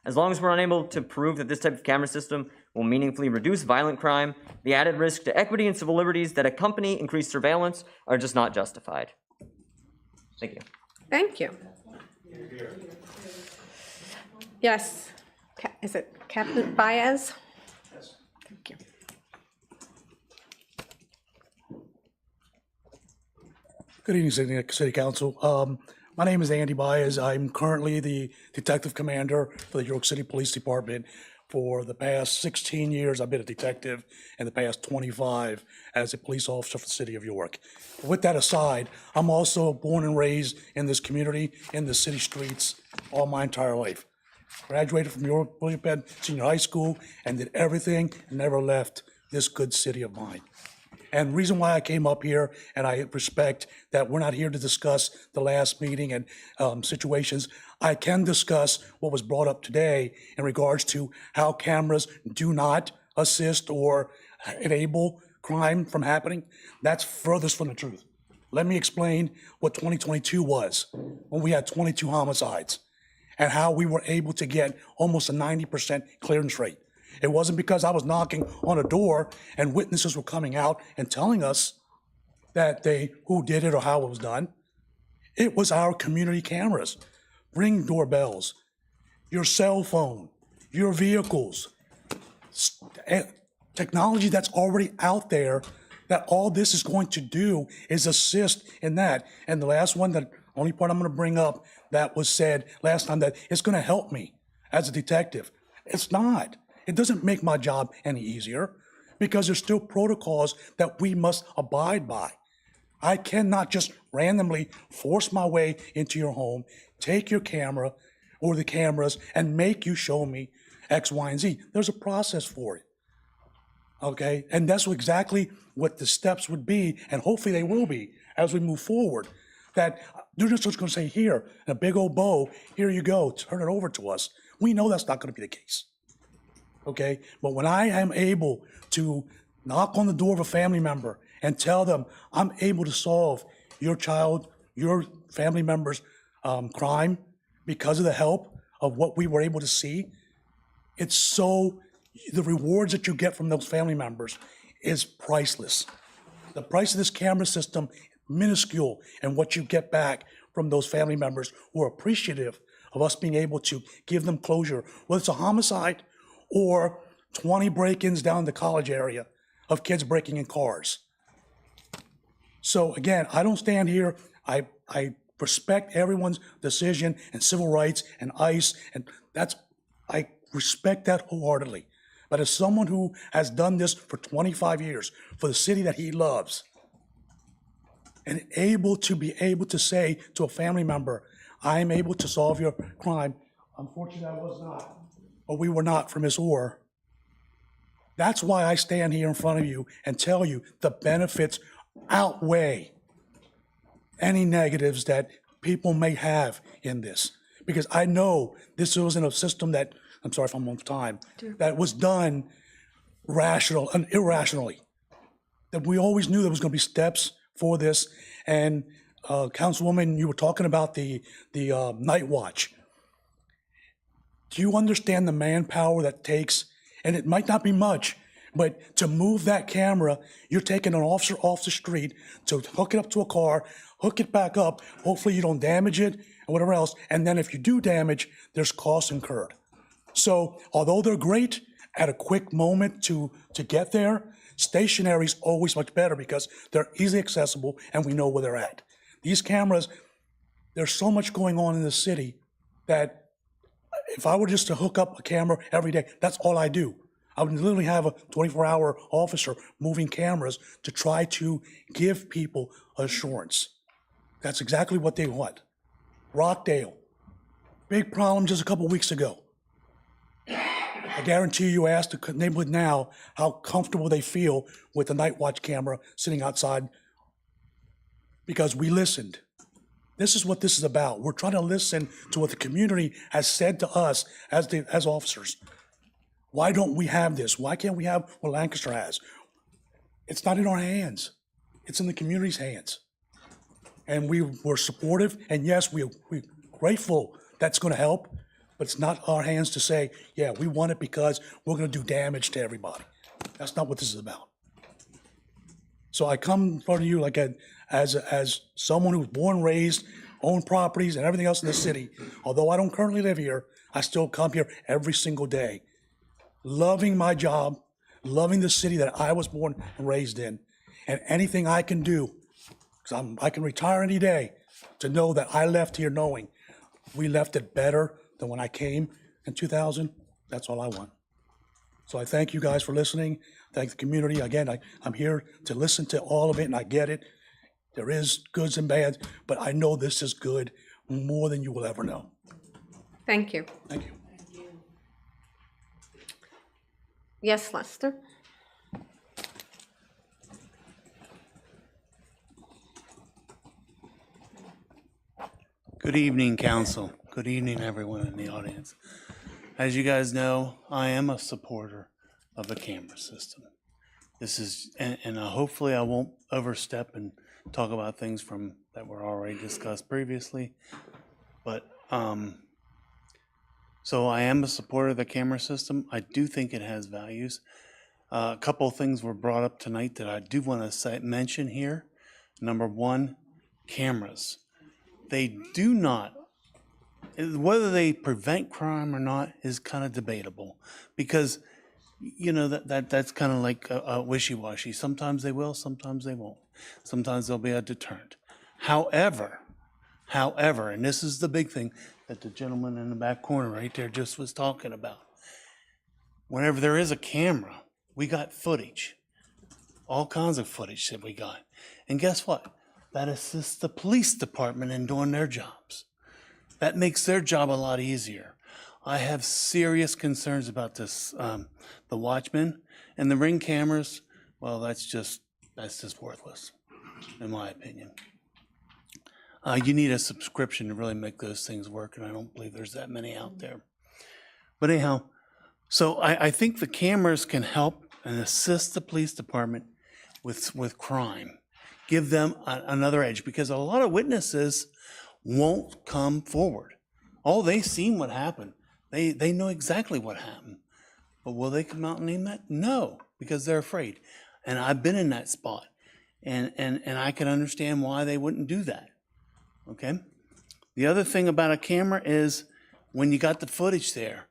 Speaker 13: As long as we're unable to prove that this type of camera system will meaningfully reduce violent crime, the added risk to equity and civil liberties that accompany increased surveillance are just not justified. Thank you.
Speaker 1: Thank you. Yes, is it Captain Baez? Thank you.
Speaker 14: Good evening, City Council. My name is Andy Baez. I'm currently the Detective Commander for the York City Police Department. For the past 16 years, I've been a detective, and the past 25 as a police officer for the City of York. With that aside, I'm also born and raised in this community, in the city streets, all my entire life. Graduated from York William Penn Senior High School and did everything and never left this good city of mine. And reason why I came up here, and I respect that we're not here to discuss the last meeting and situations. I can discuss what was brought up today in regards to how cameras do not assist or enable crime from happening. That's furthest from the truth. Let me explain what 2022 was, when we had 22 homicides, and how we were able to get almost a 90% clearance rate. It wasn't because I was knocking on a door and witnesses were coming out and telling us that who did it or how it was done. It was our community cameras, Ring doorbells, your cell phone, your vehicles, technology that's already out there, that all this is going to do is assist in that. And the last one, the only part I'm going to bring up that was said last time, that it's going to help me as a detective. It's not. It doesn't make my job any easier, because there's still protocols that we must abide by. I cannot just randomly force my way into your home, take your camera or the cameras, and make you show me X, Y, and Z. There's a process for it, okay? And that's exactly what the steps would be, and hopefully they will be as we move forward. That they're just going to say, here, in a big old bow, here you go, turn it over to us. We know that's not going to be the case. Okay, but when I am able to knock on the door of a family member and tell them I'm able to solve your child, your family member's crime because of the help of what we were able to see, it's so, the rewards that you get from those family members is priceless. The price of this camera system, minuscule, and what you get back from those family members who are appreciative of us being able to give them closure, whether it's a homicide or 20 break-ins down the college area of kids breaking in cars. So again, I don't stand here, I respect everyone's decision and civil rights and ICE, and I respect that wholeheartedly. But as someone who has done this for 25 years for the city that he loves, and able to say to a family member, I am able to solve your crime, unfortunately I was not, or we were not for Ms. Orr. That's why I stand here in front of you and tell you the benefits outweigh any negatives that people may have in this. Because I know this wasn't a system that, I'm sorry if I'm on time, that was done rational and irrationally. That we always knew there was going to be steps for this. And Councilwoman, you were talking about the Night Watch. Do you understand the manpower that takes? And it might not be much, but to move that camera, you're taking an officer off the street to hook it up to a car, hook it back up. Hopefully you don't damage it and whatever else. And then if you do damage, there's costs incurred. So although they're great at a quick moment to get there, stationary is always much better because they're easily accessible and we know where they're at. These cameras, there's so much going on in the city that if I were just to hook up a camera every day, that's all I do. I would literally have a 24-hour officer moving cameras to try to give people assurance. That's exactly what they want. Rockdale, big problem just a couple weeks ago. I guarantee you ask the neighborhood now how comfortable they feel with the night watch camera sitting outside, because we listened. This is what this is about. We're trying to listen to what the community has said to us as officers. Why don't we have this? Why can't we have what Lancaster has? It's not in our hands. It's in the community's hands. And we were supportive, and yes, we're grateful that's going to help, but it's not our hands to say, yeah, we want it because we're going to do damage to everybody. That's not what this is about. So I come in front of you like as someone who was born, raised, owned properties and everything else in the city. Although I don't currently live here, I still come here every single day, loving my job, loving the city that I was born and raised in, and anything I can do, because I can retire any day, to know that I left here knowing we left it better than when I came in 2000. That's all I want. So I thank you guys for listening. Thank the community. Again, I'm here to listen to all of it, and I get it. There is goods and bads, but I know this is good more than you will ever know.
Speaker 1: Thank you.
Speaker 14: Thank you.
Speaker 1: Yes, Lester?
Speaker 15: Good evening, council. Good evening, everyone in the audience. As you guys know, I am a supporter of the camera system. This is, and hopefully I won't overstep and talk about things that were already discussed previously. But, so I am a supporter of the camera system. I do think it has values. A couple of things were brought up tonight that I do want to mention here. Number one, cameras. They do not, whether they prevent crime or not is kind of debatable, because you know that's kind of like a wishy-washy. Sometimes they will, sometimes they won't. Sometimes they'll be a deterrent. However, and this is the big thing that the gentleman in the back corner right there just was talking about. Whenever there is a camera, we got footage, all kinds of footage that we got. And guess what? That assists the police department in doing their jobs. That makes their job a lot easier. I have serious concerns about this, the watchmen and the Ring cameras. Well, that's just worthless, in my opinion. You need a subscription to really make those things work, and I don't believe there's that many out there. But anyhow, so I think the cameras can help and assist the police department with crime. Give them another edge, because a lot of witnesses won't come forward. Oh, they've seen what happened. They know exactly what happened. But will they come out and name that? No, because they're afraid. And I've been in that spot. And I can understand why they wouldn't do that. Okay? The other thing about a camera is when you got the footage there,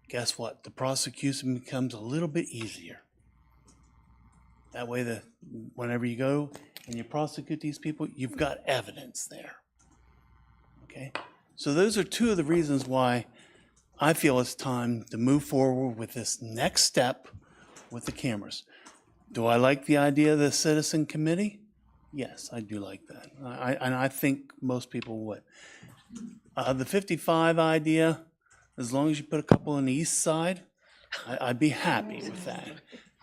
Speaker 15: guess what? The prosecution becomes a little bit easier. That way, whenever you go and you prosecute these people, you've got evidence there. Okay? So those are two of the reasons why I feel it's time to move forward with this next step with the cameras. Do I like the idea of the citizen committee? Yes, I do like that. And I think most people would. The 55 idea, as long as you put a couple on the east side, I'd be happy with that.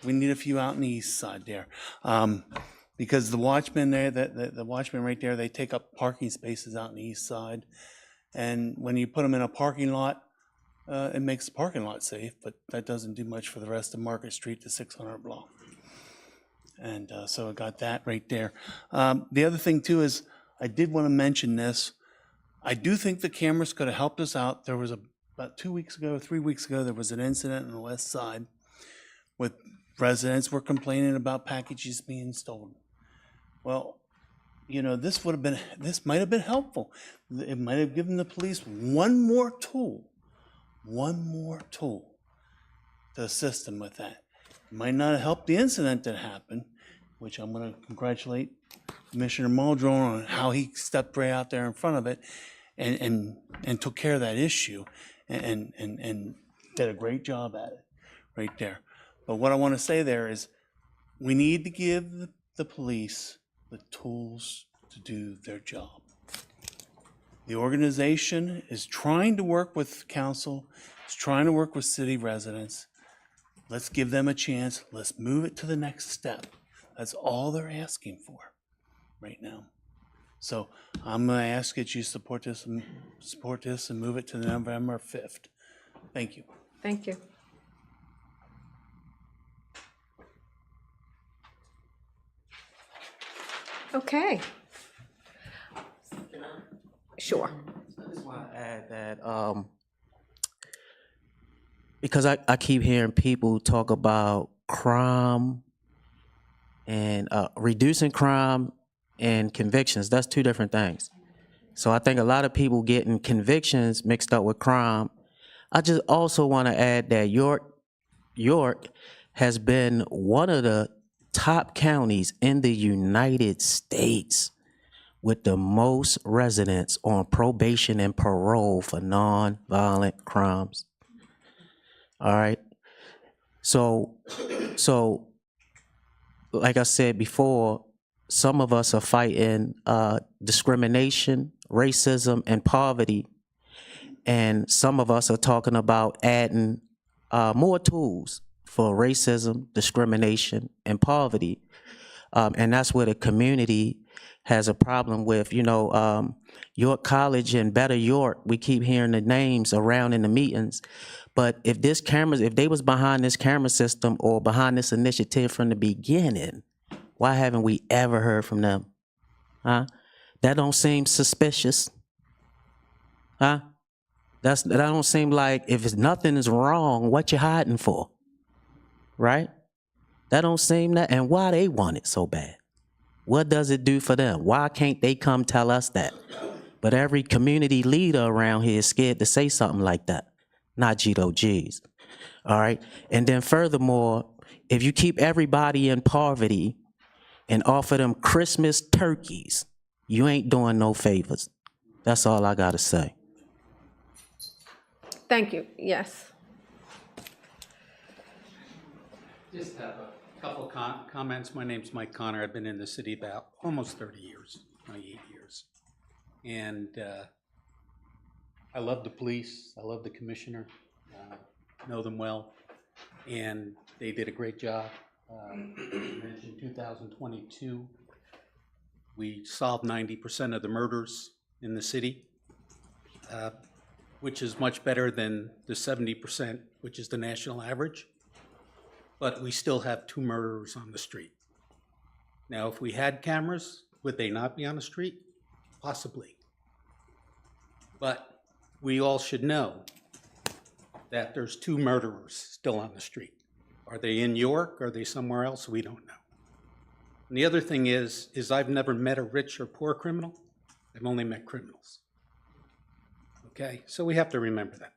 Speaker 15: We need a few out on the east side there. Because the watchmen there, the watchmen right there, they take up parking spaces out on the east side. And when you put them in a parking lot, it makes the parking lot safe, but that doesn't do much for the rest of Market Street to 600 block. And so I got that right there. The other thing too is, I did want to mention this. I do think the cameras could have helped us out. There was about 3 weeks ago, there was an incident on the west side with residents were complaining about packages being stolen. Well, you know, this might have been helpful. It might have given the police one more tool to assist them with that. It might not have helped the incident that happened, which I'm going to congratulate Commissioner Muldrow on how he stepped right out there in front of it and took care of that issue and did a great job at it right there. But what I want to say there is we need to give the police the tools to do their job. The organization is trying to work with council, is trying to work with city residents. Let's give them a chance. Let's move it to the next step. That's all they're asking for right now. So I'm going to ask that you support this and move it to November 5th. Thank you.
Speaker 1: Thank you. Okay. Sure.
Speaker 9: I just want to add that because I keep hearing people talk about crime and reducing crime and convictions. That's two different things. So I think a lot of people getting convictions mixed up with crime. I just also want to add that York has been one of the top counties in the United States with the most residents on probation and parole for non-violent crimes. All right. So like I said before, some of us are fighting discrimination, racism, and poverty. And some of us are talking about adding more tools for racism, discrimination, and poverty. And that's where the community has a problem with, York College and Better York. We keep hearing the names around in the meetings. But if they was behind this camera system or behind this initiative from the beginning, why haven't we ever heard from them? Huh? That don't seem suspicious. Huh? That don't seem like if nothing is wrong, what you hiding for? Right? That don't seem that. And why they want it so bad? What does it do for them? Why can't they come tell us that? But every community leader around here is scared to say something like that. Not G's. All right? And then furthermore, if you keep everybody in poverty and offer them Christmas turkeys, you ain't doing no favors. That's all I gotta say.
Speaker 1: Thank you. Yes.
Speaker 16: Just have a couple comments. My name's Mike Connor. I've been in the city about almost 30 years, 28 years. And I love the police. I love the commissioner. Know them well. And they did a great job. In 2022, we solved 90% of the murders in the city, which is much better than the 70%, which is the national average. But we still have 2 murderers on the street. Now, if we had cameras, would they not be on the street? Possibly. But we all should know that there's 2 murderers still on the street. Are they in York? Are they somewhere else? We don't know. And the other thing is I've never met a rich or poor criminal. I've only met criminals. Okay, so we have to remember that.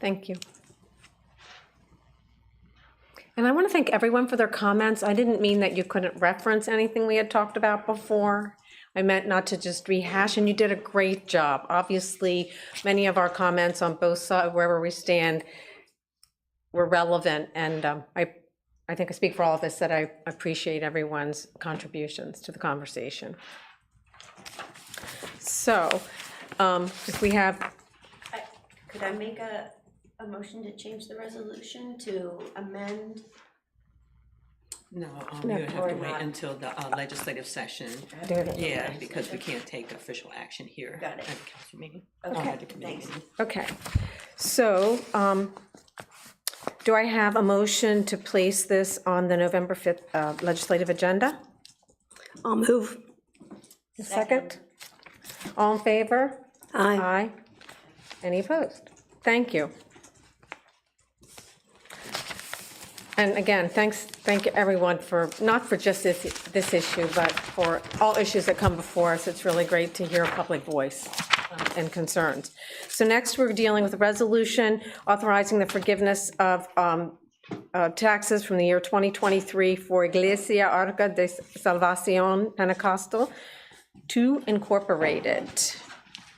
Speaker 1: Thank you. And I want to thank everyone for their comments. I didn't mean that you couldn't reference anything we had talked about before. I meant not to just rehash, and you did a great job. Obviously, many of our comments on both sides, wherever we stand, were relevant, and I think I speak for all of us that I appreciate everyone's contributions to the conversation. So, if we have...
Speaker 3: Could I make a motion to change the resolution to amend?
Speaker 17: No,
Speaker 3: No,
Speaker 17: you have to
Speaker 3: or
Speaker 17: wait
Speaker 3: not.
Speaker 17: until the legislative session.
Speaker 1: Do it.
Speaker 17: Yeah, because we can't take official action here.
Speaker 3: Got it.
Speaker 17: At the council meeting.
Speaker 3: Okay,
Speaker 17: At the committee
Speaker 3: thanks.
Speaker 17: meeting.
Speaker 1: Okay, so do I have a motion to place this on the November 5th legislative agenda?
Speaker 7: I'll move.
Speaker 1: A second? All in favor?
Speaker 7: Aye.
Speaker 1: Aye. Any opposed? Thank you. And again, thank you everyone for, not for just this issue, but for all issues that come before us. It's really great to hear a public voice and concerns. So next, we're dealing with a resolution authorizing the forgiveness of taxes from the year 2023 for Iglesia Arca de Salvacion Pentecostal to Incorporated.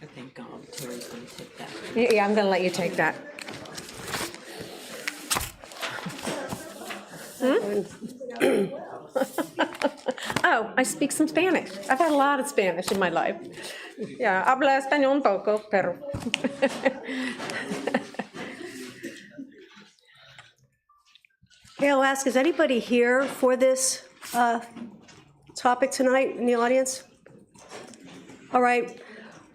Speaker 17: I think Terry's going to take that.
Speaker 1: Yeah, I'm going to let you take that. Oh, I speak some Spanish. I've had a lot of Spanish in my life. Yeah, habla español un poco, pero.
Speaker 7: Okay, I'll ask, is anybody here for this topic tonight in the audience? All right.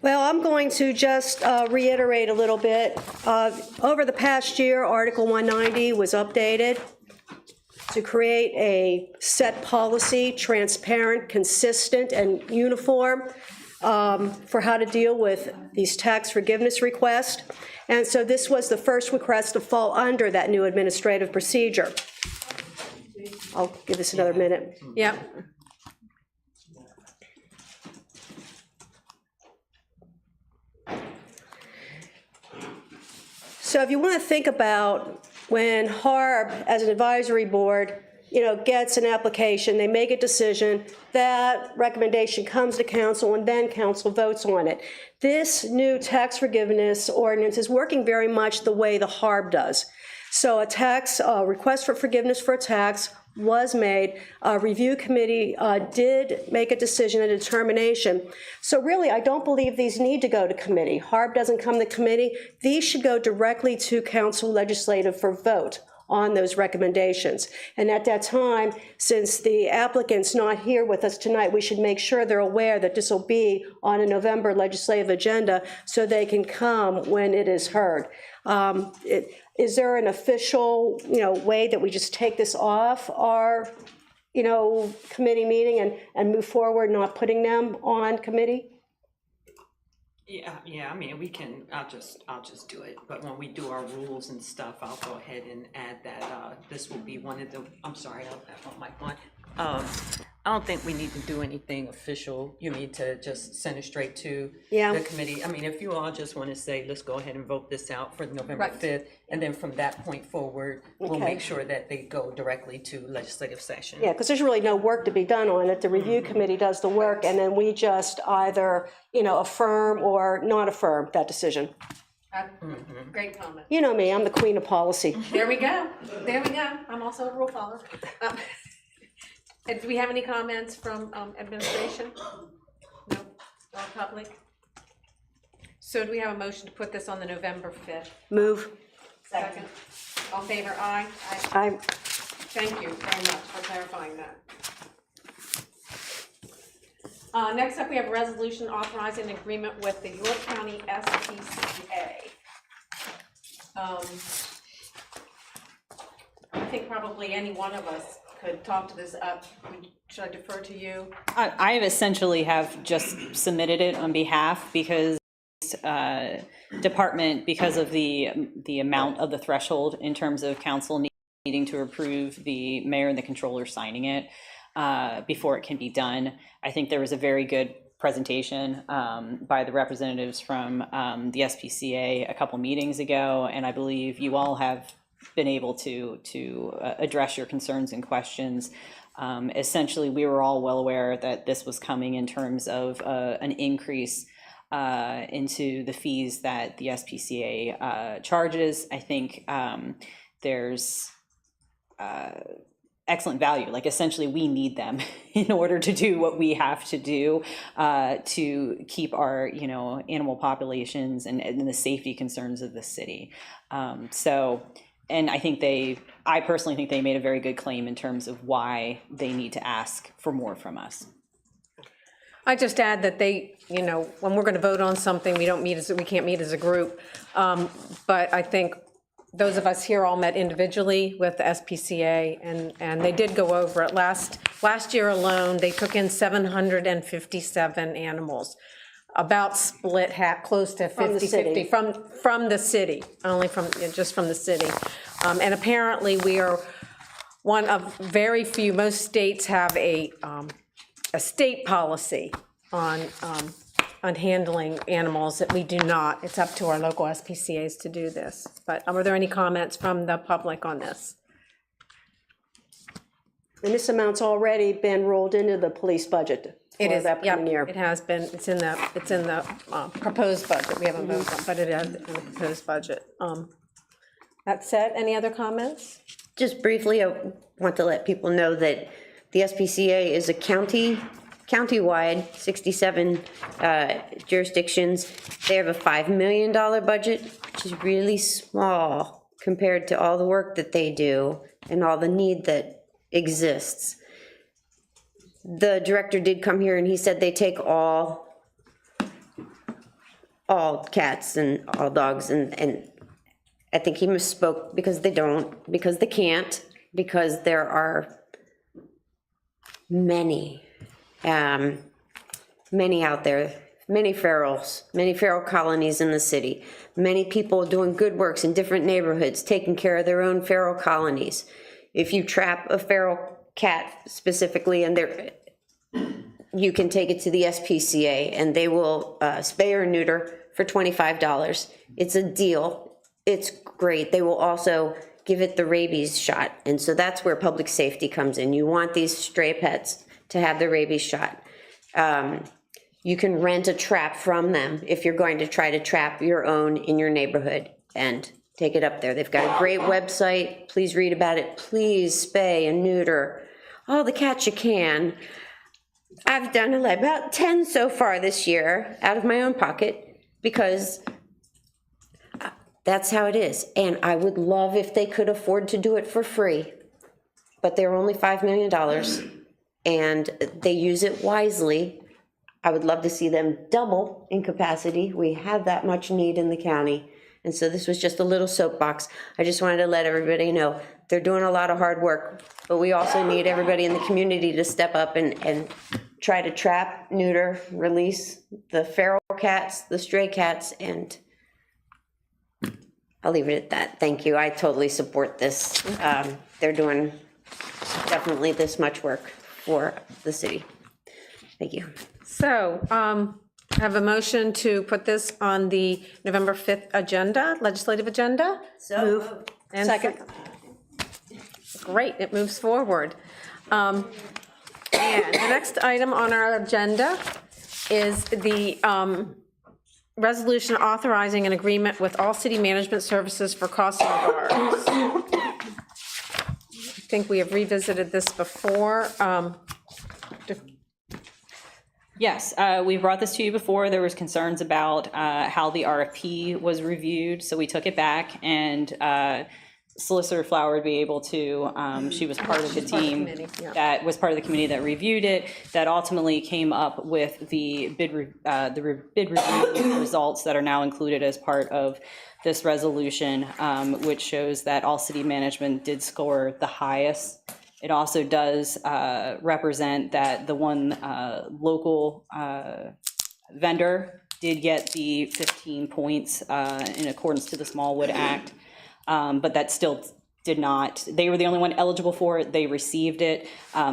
Speaker 7: Well, I'm going to just reiterate a little bit. Over the past year, Article 190 was updated to create a set policy, transparent, consistent, and uniform for how to deal with these tax forgiveness requests. And so this was the first request to fall under that new administrative procedure. I'll give this another minute.
Speaker 1: Yeah.
Speaker 7: So if you want to think about when HARB, as an advisory board, gets an application, they make a decision, that recommendation comes to council, and then council votes on it. This new tax forgiveness ordinance is working very much the way the HARB does. So a request for forgiveness for a tax was made. A review committee did make a decision, a determination. So really, I don't believe these need to go to committee. HARB doesn't come to committee. These should go directly to council legislative for vote on those recommendations. And at that time, since the applicant's not here with us tonight, we should make sure they're aware that this will be on a November legislative agenda so they can come when it is heard. Is there an official, way that we just take this off our, committee meeting and move forward, not putting them on committee?
Speaker 17: Yeah, I mean, we can, I'll just do it, but when we do our rules and stuff, I'll go ahead and add that, this will be one of the, I'm sorry, I'll have my mic on. I don't think we need to do anything official. You need to just send it straight to the committee. I mean, if you all just want to say, let's go ahead and vote this out for November 5th, and then from that point forward, we'll make sure that they go directly to legislative session.
Speaker 7: Yeah, because there's really no work to be done on it. The review committee does the work, and then we just either, affirm or not affirm that decision.
Speaker 1: Great comment.
Speaker 7: You know me, I'm the queen of policy.
Speaker 1: There we go. I'm also a rule follower. Do we have any comments from administration? No, or public? So do we have a motion to put this on the November 5th?
Speaker 7: Move.
Speaker 1: Second. All in favor, aye?
Speaker 7: Aye.
Speaker 1: Thank you very much for clarifying that. Next up, we have a resolution authorizing an agreement with the York County SPCA. I think probably any one of us could talk to this up. Should I defer to you?
Speaker 4: I essentially have just submitted it on behalf because department, because of the amount of the threshold in terms of council needing to approve the mayor and the controller signing it before it can be done. I think there was a very good presentation by the representatives from the SPCA a couple meetings ago, and I believe you all have been able to address your concerns and questions. Essentially, we were all well aware that this was coming in terms of an increase into the fees that the SPCA charges. I think there's excellent value. Like, essentially, we need them in order to do what we have to do to keep our, animal populations and the safety concerns of the city. And I personally think they made a very good claim in terms of why they need to ask for more from us.
Speaker 1: I just add that they, when we're going to vote on something, we can't meet as a group. But I think those of us here all met individually with the SPCA, and they did go over it. Last year alone, they took in 757 animals. About split close to 50-50 from the city, only just from the city. And apparently we are one of very few, most states have a state policy on handling animals that we do not. It's up to our local SPCAs to do this. But are there any comments from the public on this?
Speaker 7: And this amount's already been rolled into the police budget.
Speaker 1: It is,
Speaker 7: that coming year.
Speaker 1: It has been. It's in the proposed budget. We haven't voted on, but it is in the proposed budget. That said, any other comments?
Speaker 3: Just briefly, I want to let people know that the SPCA is a countywide, 67 jurisdictions. They have a $5 million budget, which is really small compared to all the work that they do and all the need that exists. The director did come here and he said they take all cats and all dogs, and I think he misspoke because they don't, because they can't, because there are many out there, many feral colonies in the city, many people doing good works in different neighborhoods, taking care of their own feral colonies. If you trap a feral cat specifically, and you can take it to the SPCA and they will spay or neuter for $25. It's a deal. It's great. They will also give it the rabies shot. And so that's where public safety comes in. You want these stray pets to have the rabies shot. You can rent a trap from them if you're going to try to trap your own in your neighborhood and take it up there. They've got a great website. Please read about it. Please spay and neuter all the cats you can. I've done about 10 so far this year out of my own pocket because that's how it is. And I would love if they could afford to do it for free, but they're only $5 million and they use it wisely. I would love to see them double in capacity. We have that much need in the county. And so this was just a little soapbox. I just wanted to let everybody know they're doing a lot of hard work, but we also need everybody in the community to step up and try to trap, neuter, release the feral cats, the stray cats, and I'll leave it at that. Thank you. I totally support this. They're doing definitely this much work for the city. Thank you.
Speaker 1: So, I have a motion to put this on the November 5th agenda, legislative agenda.
Speaker 3: So moved.
Speaker 1: And
Speaker 7: Second.
Speaker 1: Great, it moves forward. And the next item on our agenda is the resolution authorizing an agreement with all city management services for crossing guards. I think we have revisited this before.
Speaker 4: Yes, we brought this to you before. There was concerns about how the RFP was reviewed, so we took it back, and Solicitor Flower would be able to, she was part of the team that was part of the committee that reviewed it, that ultimately came up with the bid review results that are now included as part of this resolution, which shows that all city management did score the highest. It also does represent that the one local vendor did get the 15 points in accordance to the Smallwood Act, but that still did not, they were the only one eligible for it, they received it.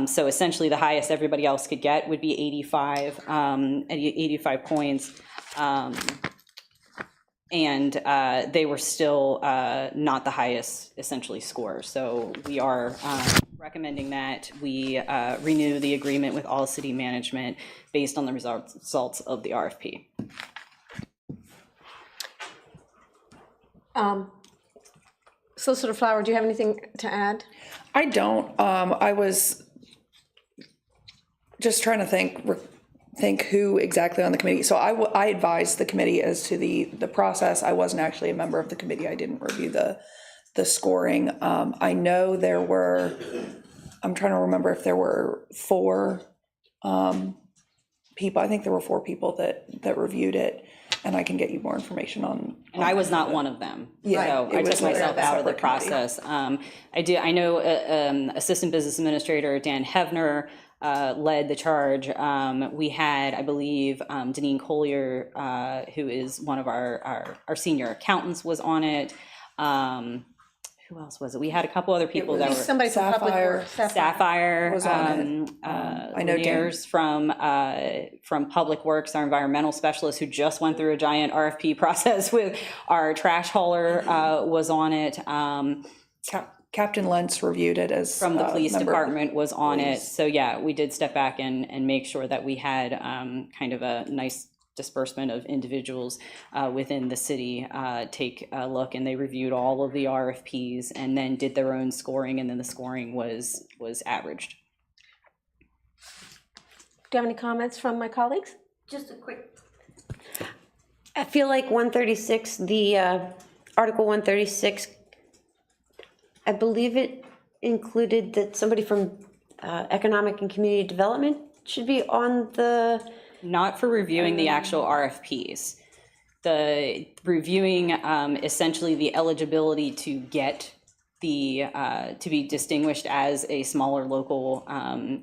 Speaker 4: So essentially the highest everybody else could get would be 85 points. And they were still not the highest essentially score. So we are recommending that we renew the agreement with all city management based on the results of the RFP.
Speaker 1: Solicitor Flower, do you have anything to add?
Speaker 18: I don't. I was just trying to think who exactly on the committee. So I advised the committee as to the process. I wasn't actually a member of the committee. I didn't review the scoring. I know there were, I'm trying to remember if there were 4 people. I think there were 4 people that reviewed it, and I can get you more information on. And
Speaker 4: I was not one of them.
Speaker 18: Yeah,
Speaker 4: so I took myself out of the process. I know Assistant Business Administrator Dan Hevner led the charge. We had, I believe, Deneen Collier, who is one of our senior accountants, was on it. Who else was it? We had a couple other people that were.
Speaker 1: Somebody from Public Works.
Speaker 18: Sapphire was on it. I know
Speaker 4: Laniers from Public Works, our environmental specialist, who just went through a giant RFP process with our trash hauler, was on it.
Speaker 18: Captain Lentz reviewed it as
Speaker 4: from the police department was on it. So yeah, we did step back and make sure that we had kind of a nice disbursement of individuals within the city take a look, and they reviewed all of the RFPs and then did their own scoring, and then the scoring was averaged.
Speaker 1: Do you have any comments from my colleagues?
Speaker 3: Just a quick. I feel like 136, the Article 136, I believe it included that somebody from Economic and Community Development should be on the.
Speaker 4: Not for reviewing the actual RFPs. The reviewing essentially the eligibility to get the, to be distinguished as a smaller local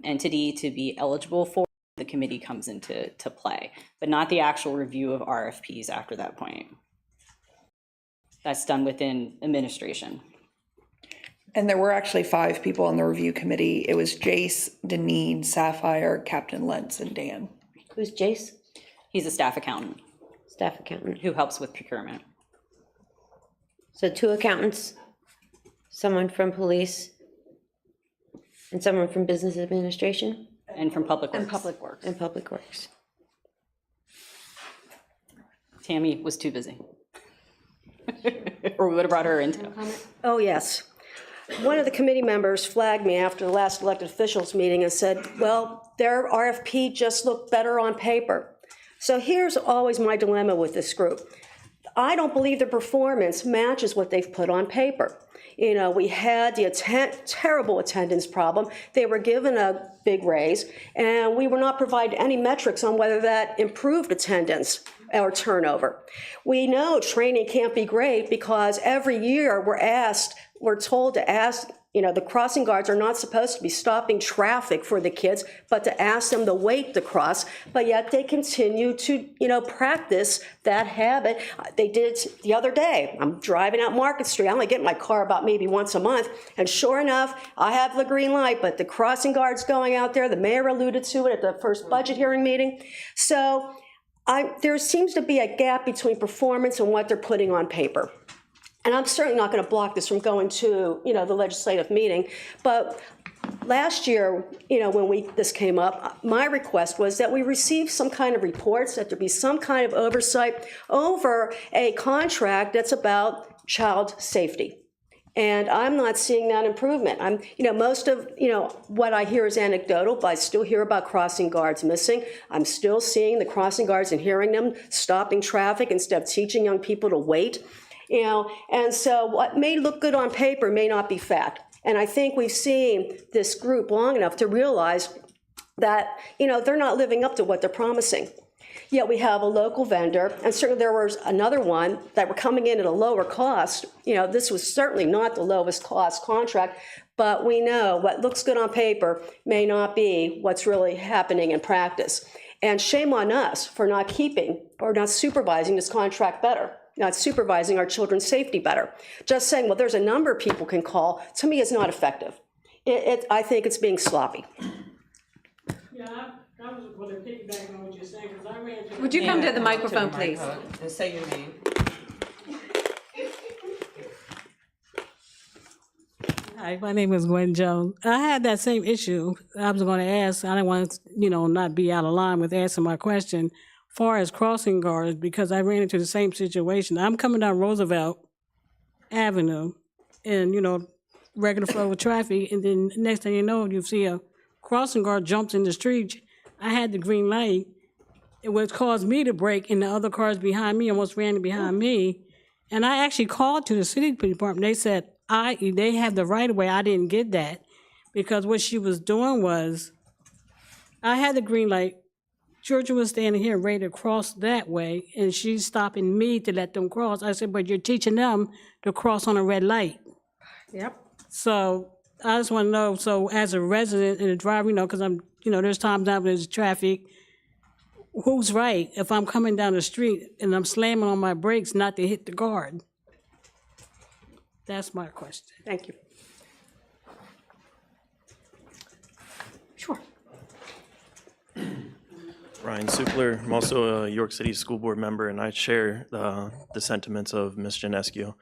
Speaker 4: entity to be eligible for, the committee comes into play, but not the actual review of RFPs after that point. That's done within administration.
Speaker 18: And there were actually 5 people on the review committee. It was Jace, Deneen, Sapphire, Captain Lentz, and Dan.
Speaker 3: Who's Jace?
Speaker 4: He's a staff accountant.
Speaker 3: Staff accountant.
Speaker 4: Who helps with procurement.
Speaker 3: So 2 accountants, someone from police, and someone from business administration?
Speaker 4: And from public works.
Speaker 3: And public works. And public works.
Speaker 4: Tammy was too busy. Or we would have brought her into.
Speaker 7: Oh, yes. One of the committee members flagged me after the last elected officials meeting and said, well, their RFP just looked better on paper. So here's always my dilemma with this group. I don't believe the performance matches what they've put on paper. You know, we had the terrible attendance problem. They were given a big raise, and we were not provided any metrics on whether that improved attendance or turnover. We know training can't be great because every year we're told to ask, you know, the crossing guards are not supposed to be stopping traffic for the kids, but to ask them to wait to cross, but yet they continue to, you know, practice that habit. They did it the other day. I'm driving out Market Street. I only get in my car about maybe once a month, and sure enough, I have the green light, but the crossing guard's going out there. The mayor alluded to it at the first budget hearing meeting. So there seems to be a gap between performance and what they're putting on paper. And I'm certainly not going to block this from going to, you know, the legislative meeting. But last year, you know, when this came up, my request was that we receive some kind of reports, that there be some kind of oversight over a contract that's about child safety. And I'm not seeing that improvement. You know, most of, you know, what I hear is anecdotal, but I still hear about crossing guards missing. I'm still seeing the crossing guards and hearing them stopping traffic instead of teaching young people to wait. You know, and so what may look good on paper may not be fact. And I think we've seen this group long enough to realize that, you know, they're not living up to what they're promising. Yet we have a local vendor, and certainly there was another one that were coming in at a lower cost. You know, this was certainly not the lowest cost contract, but we know what looks good on paper may not be what's really happening in practice. And shame on us for not keeping or not supervising this contract better. Not supervising our children's safety better. Just saying, well, there's a number of people can call, to me is not effective. I think it's being sloppy.
Speaker 19: Yeah, I was going to piggyback on what you're saying, because I ran to.
Speaker 1: Would you come to the microphone, please?
Speaker 17: And say your name.
Speaker 19: Hi, my name is Gwen Jones. I had that same issue. I was going to ask, I didn't want to, you know, not be out of line with asking my question. Far as crossing guards, because I ran into the same situation. I'm coming down Roosevelt Avenue and, you know, regular flow of traffic, and then next thing you know, you see a crossing guard jumps in the street. I had the green light. It would cause me to brake, and the other cars behind me almost ran behind me. And I actually called to the city department. They said, they have the right of way. I didn't get that, because what she was doing was, I had the green light. Georgia was standing here ready to cross that way, and she's stopping me to let them cross. I said, but you're teaching them to cross on a red light.
Speaker 1: Yep.
Speaker 19: So I just want to know, so as a resident and a driver, you know, because I'm, you know, there's times now there's traffic, who's right if I'm coming down the street and I'm slamming on my brakes not to hit the guard? That's my question.
Speaker 7: Thank you.
Speaker 1: Sure.
Speaker 20: Ryan Supler. I'm also a York City School Board member, and I share the sentiments of Ms. Janescu.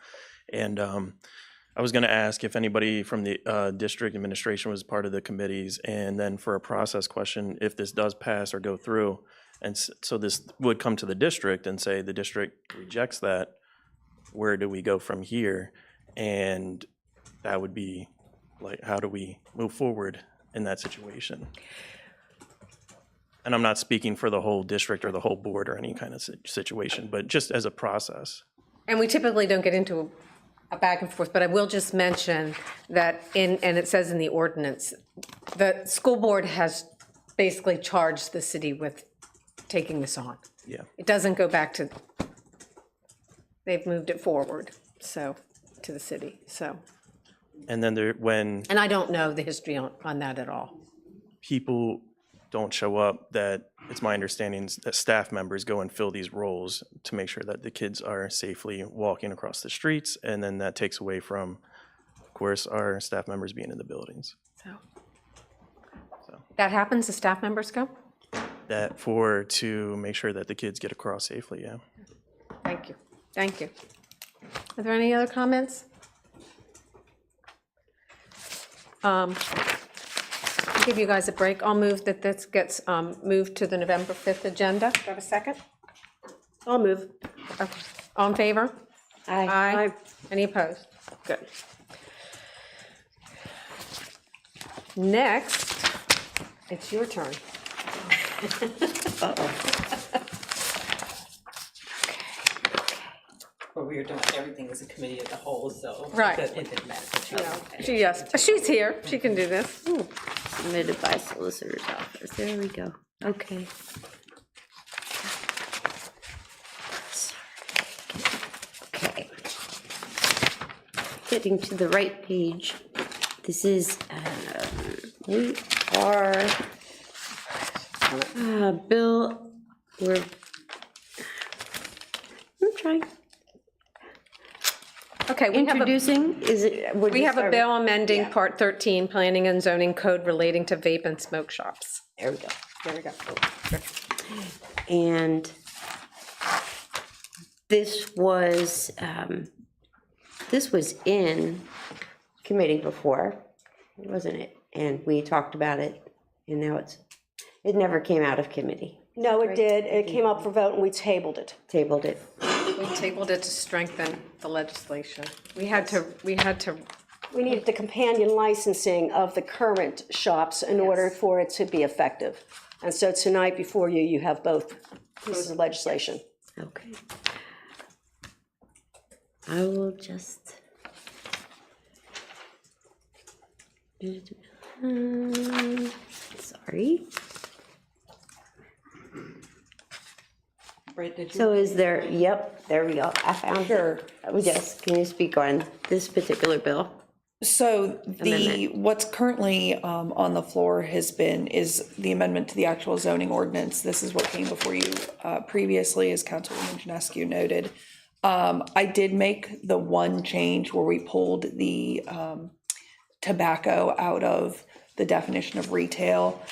Speaker 20: And I was going to ask if anybody from the district administration was part of the committees, and then for a process question, if this does pass or go through, And so this would come to the district and say the district rejects that. Where do we go from here? And that would be like, how do we move forward in that situation? And I'm not speaking for the whole district or the whole board or any kind of situation, but just as a process.
Speaker 1: And we typically don't get into a back and forth, but I will just mention that and it says in the ordinance, the school board has basically charged the city with taking this on.
Speaker 20: Yeah.
Speaker 1: It doesn't go back to, they've moved it forward, so, to the city, so.
Speaker 20: And then
Speaker 1: And I don't know the history on that at all.
Speaker 20: people don't show up, that it's my understanding that staff members go and fill these roles to make sure that the kids are safely walking across the streets, and then that takes away from, of course, our staff members being in the buildings.
Speaker 1: That happens, the staff members go?
Speaker 20: To make sure that the kids get across safely, yeah.
Speaker 1: Thank you, thank you. Are there any other comments? I'll give you guys a break. I'll move that this gets moved to the November 5th agenda. Do I have a second?
Speaker 7: I'll move.
Speaker 1: Okay. All in favor?
Speaker 3: Aye.
Speaker 1: Aye. Any opposed? Good. Next, it's your turn.
Speaker 17: Well, we were doing everything as a committee as a whole, so.
Speaker 1: Right.
Speaker 17: It didn't matter.
Speaker 1: Yes, she's here. She can do this.
Speaker 3: Submitted by solicitor's office. There we go. Okay. Okay. Getting to the right page. This is, we are, Bill, I'm trying.
Speaker 1: Okay,
Speaker 3: Introducing, is it?
Speaker 1: We have a bill amending Part 13, Planning and Zoning Code relating to vape and smoke shops.
Speaker 3: There we go.
Speaker 1: There we go.
Speaker 3: And this was in committee before, wasn't it? And we talked about it, and now it never came out of committee.
Speaker 7: No, it did. It came up for vote and we tabled it.
Speaker 3: Tabled it.
Speaker 1: We tabled it to strengthen the legislation. We needed
Speaker 7: the companion licensing of the current shops in order for it to be effective. And so tonight before you, you have both pieces of legislation.
Speaker 3: Okay. I will just. Sorry. So is there, yep, there we go. I found it. Yes, can you speak on this particular bill?
Speaker 18: So what's currently on the floor is the amendment to the actual zoning ordinance. This is what came before you previously, as Councilwoman Janescu noted. I did make the one change where we pulled the tobacco out of the definition of retail.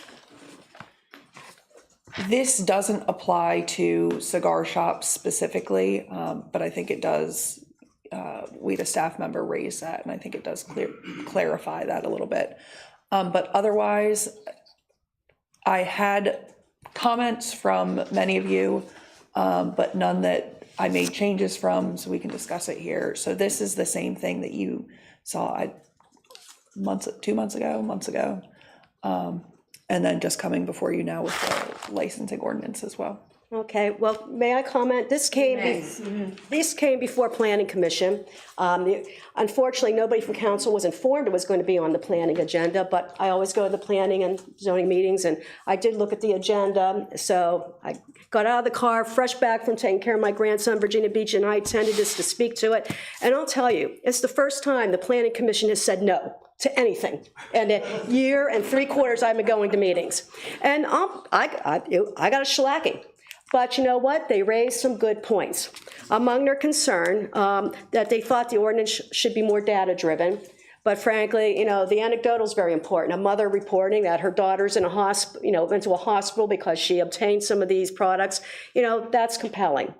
Speaker 18: This doesn't apply to cigar shops specifically, but I think it does. We had a staff member raise that, and I think it does clarify that a little bit. But otherwise, I had comments from many of you, but none that I made changes from, so we can discuss it here. So this is the same thing that you saw months ago. And then just coming before you now with the licensing ordinance as well.
Speaker 7: Okay, well, may I comment? This came before Planning Commission. Unfortunately, nobody from council was informed it was going to be on the planning agenda, but I always go to the planning and zoning meetings, and I did look at the agenda. So I got out of the car, fresh back from taking care of my grandson, Virginia Beach, and I attended this to speak to it. And I'll tell you, it's the first time the Planning Commission has said no to anything. And a year and 3/4 I've been going to meetings. And I got a shellacking. But you know what? They raised some good points. Among their concern, that they thought the ordinance should be more data-driven, But frankly, the anecdotal is very important. A mother reporting that her daughter's in a went to a hospital because she obtained some of these products, that's compelling.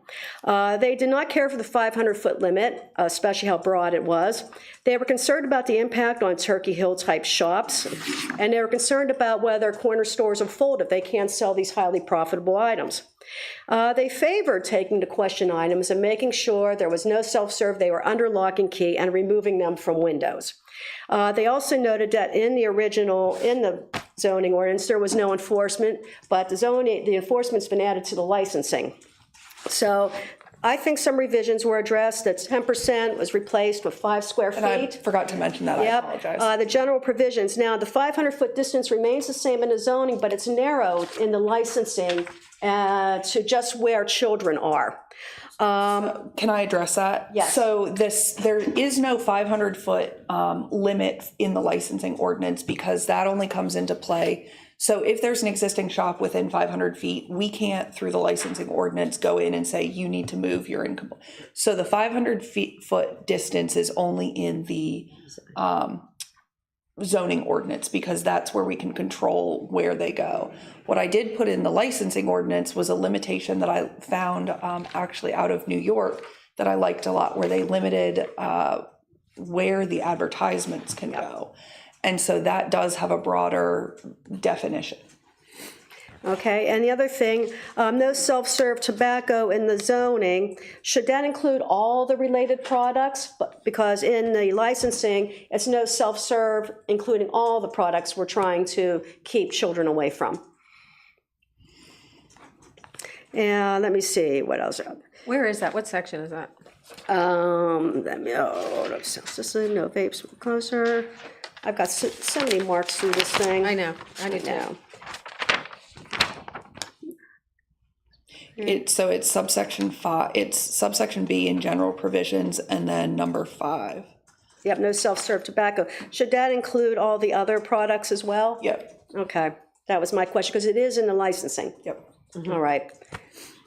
Speaker 7: They did not care for the 500-foot limit, especially how broad it was. They were concerned about the impact on Turkey Hill type shops, and they were concerned about whether corner stores will fold if they can't sell these highly profitable items. They favored taking the question items and making sure there was no self-serve, they were under lock and key, and removing them from windows. They also noted that in the zoning ordinance, there was no enforcement, but the enforcement's been added to the licensing. So I think some revisions were addressed, that 10% was replaced with 5 square feet.
Speaker 18: And I forgot to mention that,
Speaker 7: Yep.
Speaker 18: I apologize.
Speaker 7: The general provisions. Now, the 500-foot distance remains the same in the zoning, but it's narrowed in the licensing to just where children are.
Speaker 18: Can I address that?
Speaker 7: Yes.
Speaker 18: So there is no 500-foot limit in the licensing ordinance because that only comes into play. So if there's an existing shop within 500 feet, we can't, through the licensing ordinance, go in and say, you need to move your income. So the 500-foot distance is only in the zoning ordinance because that's where we can control where they go. What I did put in the licensing ordinance was a limitation that I found actually out of New York that I liked a lot, where they limited where the advertisements can go. And so that does have a broader definition.
Speaker 7: Okay, and the other thing, no self-serve tobacco in the zoning, should that include all the related products? Because in the licensing, it's no self-serve, including all the products we're trying to keep children away from. And let me see, what else?
Speaker 1: Where is that? What section is that?
Speaker 7: Let me, no vapes, closer. I've got so many marks through this thing.
Speaker 1: I know, I do too.
Speaker 18: It's subsection 5. It's subsection B in general provisions, and then number 5.
Speaker 7: Yep, no self-serve tobacco. Should that include all the other products as well?
Speaker 18: Yep.
Speaker 7: Okay, that was my question, because it is in the licensing.
Speaker 18: Yep.
Speaker 7: All right.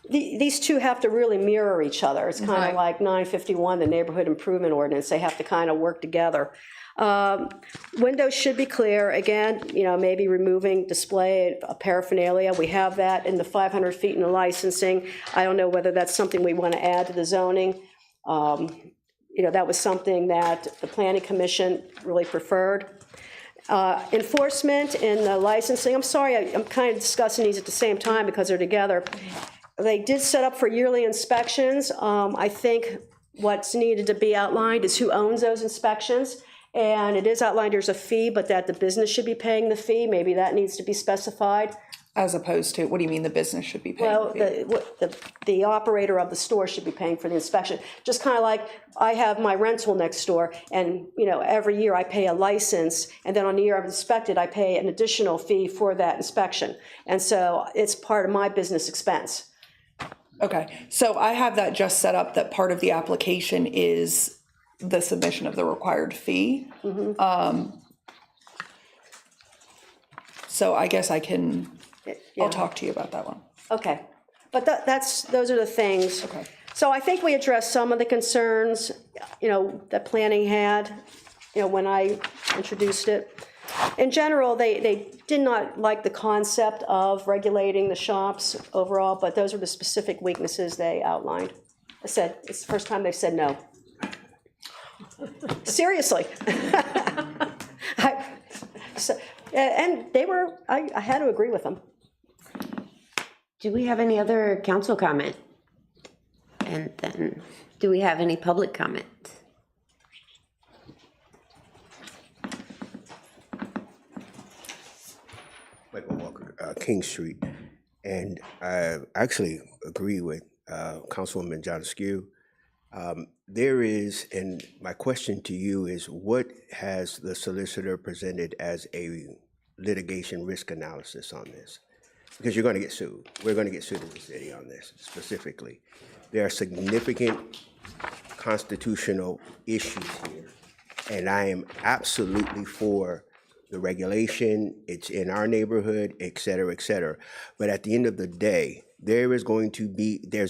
Speaker 7: These two have to really mirror each other. It's kind of like 951, the neighborhood improvement ordinance. They have to kind of work together. Windows should be clear. Again, maybe removing display paraphernalia. We have that in the 500 feet in the licensing. I don't know whether that's something we want to add to the zoning. That was something that the Planning Commission really preferred. Enforcement in the licensing. I'm sorry, I'm kind of discussing these at the same time because they're together. They did set up for yearly inspections. I think what's needed to be outlined is who owns those inspections. And it is outlined there's a fee, but that the business should be paying the fee. Maybe that needs to be specified.
Speaker 18: As opposed to, what do you mean the business should be paying?
Speaker 7: Well, the operator of the store should be paying for the inspection. Just kind of like I have my rental next door, and every year I pay a license, and then on the year I've inspected, I pay an additional fee for that inspection. And so it's part of my business expense.
Speaker 18: Okay, so I have that just set up that part of the application is the submission of the required fee.
Speaker 7: Mm-hmm.
Speaker 18: So I guess I'll talk to you about that one.
Speaker 7: Okay, but those are the things.
Speaker 18: Okay.
Speaker 7: So I think we addressed some of the concerns, that planning had, when I introduced it. In general, they did not like the concept of regulating the shops overall, but those are the specific weaknesses they outlined. I said, it's the first time they've said no. Seriously. And I had to agree with them.
Speaker 3: Do we have any other council comment? And then, do we have any public comment?
Speaker 5: Michael Walker, King Street. And I actually agree with Councilwoman John Skew. There is, and my question to you is, what has the solicitor presented as a litigation risk analysis on this? Because you're going to get sued. We're going to get sued in the city on this specifically. There are significant constitutional issues here, and I am absolutely for the regulation. It's in our neighborhood, et cetera, et cetera. But at the end of the day, there's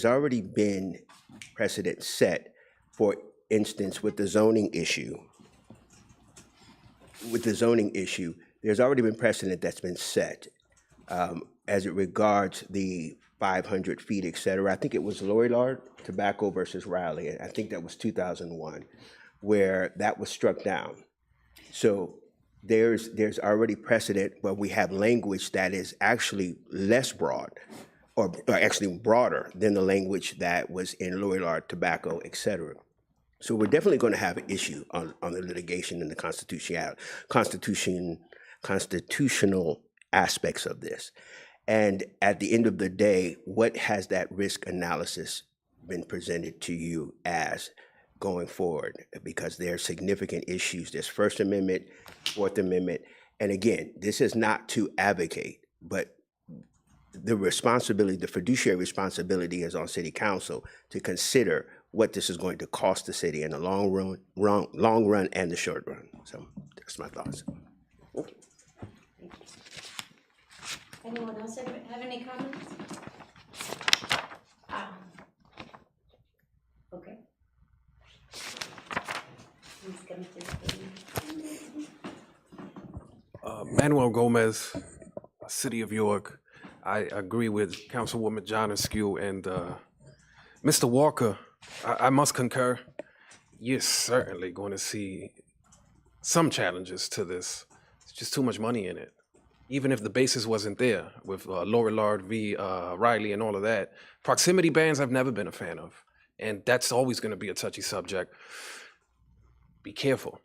Speaker 5: already been precedent set. For instance, with the zoning issue, with the zoning issue, there's already been precedent that's been set as it regards the 500 feet, et cetera. I think it was Lorillard Tobacco versus Riley, and I think that was 2001, where that was struck down. So there's already precedent where we have language that is actually less broad, or actually broader than the language that was in Lorillard Tobacco, et cetera. So we're definitely going to have an issue on the litigation and the constitutional aspects of this. And at the end of the day, what has that risk analysis been presented to you as going forward? Because there are significant issues. There's First Amendment, Fourth Amendment. And again, this is not to advocate, but the responsibility, the fiduciary responsibility is on City Council to consider what this is going to cost the city in the long run and the short run. So that's my thoughts.
Speaker 3: Anyone else have any comments? Okay. Please come to
Speaker 12: Manuel Gomez, City of York. I agree with Councilwoman John Askew and Mr. Walker. I must concur. You're certainly going to see some challenges to this. There's just too much money in it. Even if the basis wasn't there with Lorillard v. Riley and all of that. Proximity bans I've never been a fan of. And that's always going to be a touchy subject. Be careful.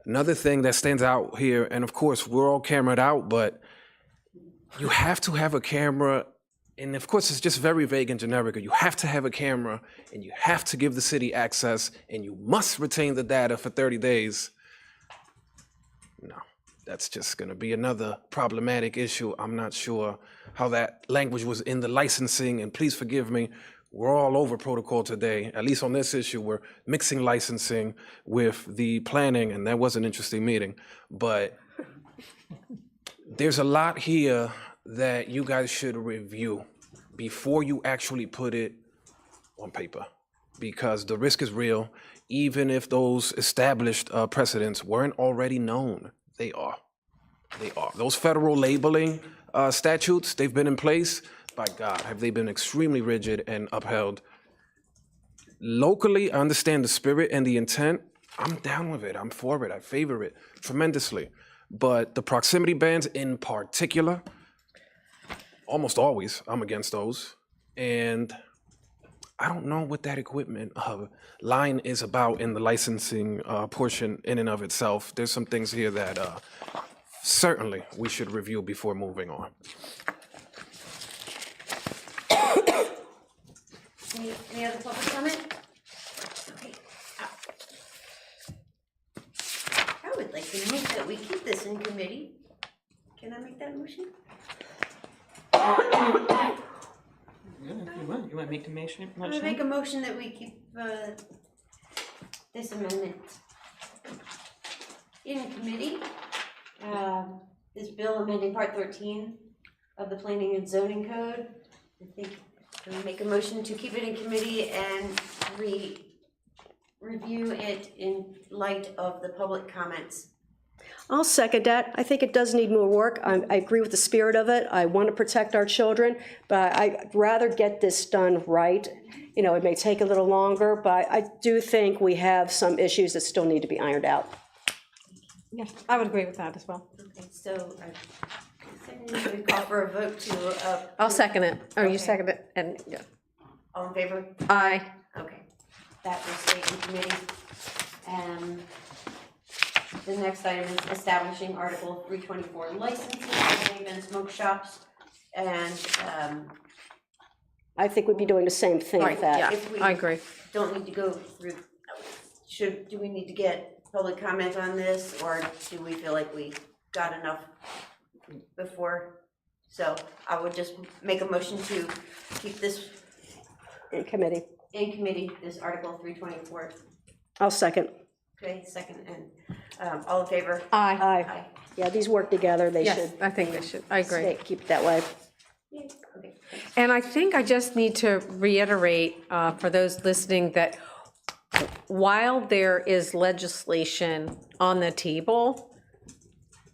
Speaker 12: Another thing that stands out here, and of course, we're all cameraed out, but you have to have a camera, and of course, it's just very vague and generic. You have to have a camera, and you have to give the city access, and you must retain the data for 30 days. No, that's just going to be another problematic issue. I'm not sure how that language was in the licensing, and please forgive me. We're all over protocol today. At least on this issue, we're mixing licensing with the planning, and that was an interesting meeting. But there's a lot here that you guys should review before you actually put it on paper, because the risk is real. Even if those established precedents weren't already known, they are. They are. Those federal labeling statutes, they've been in place. By God, have they been extremely rigid and upheld. Locally, I understand the spirit and the intent. I'm down with it. I'm for it. I favor it tremendously. But the proximity bans in particular, almost always, I'm against those. And I don't know what that equipment line is about in the licensing portion in and of itself. There's some things here that certainly we should review before moving on.
Speaker 3: Any other public comment? Okay. I would like to move that we keep this in committee. Can I make that motion?
Speaker 17: Yeah, if you want. You want to make the motion?
Speaker 3: I would make a motion that we keep this amendment in committee. This bill amending Part 13 of the Planning and Zoning Code. I think we'll make a motion to keep it in committee and review it in light of the public comments.
Speaker 7: I'll second that. I think it does need more work. I agree with the spirit of it. I want to protect our children, but I'd rather get this done right. You know, it may take a little longer, but I do think we have some issues that still need to be ironed out.
Speaker 1: Yeah, I would agree with that as well.
Speaker 3: Okay, so we call for a vote to.
Speaker 1: I'll second it. Oh,
Speaker 3: Okay.
Speaker 1: you second it, and, yeah.
Speaker 3: All in favor?
Speaker 1: Aye.
Speaker 3: Okay, that will stay in committee. The next item is establishing Article 324 licenses for vape and smoke shops. And
Speaker 7: I think we'd be doing the same thing with that.
Speaker 3: if we
Speaker 1: I agree.
Speaker 3: don't need to go through, do we need to get public comment on this, or do we feel like we got enough before? So I would just make a motion to keep this
Speaker 7: In committee.
Speaker 3: in committee, this Article 324.
Speaker 7: I'll second.
Speaker 3: Okay, second, and all in favor?
Speaker 1: Aye.
Speaker 7: Aye. Yeah, these work together. They
Speaker 1: Yes,
Speaker 7: should
Speaker 1: I think they should. I agree.
Speaker 7: keep it that way.
Speaker 3: Yeah, okay.
Speaker 1: And I think I just need to reiterate for those listening that while there is legislation on the table,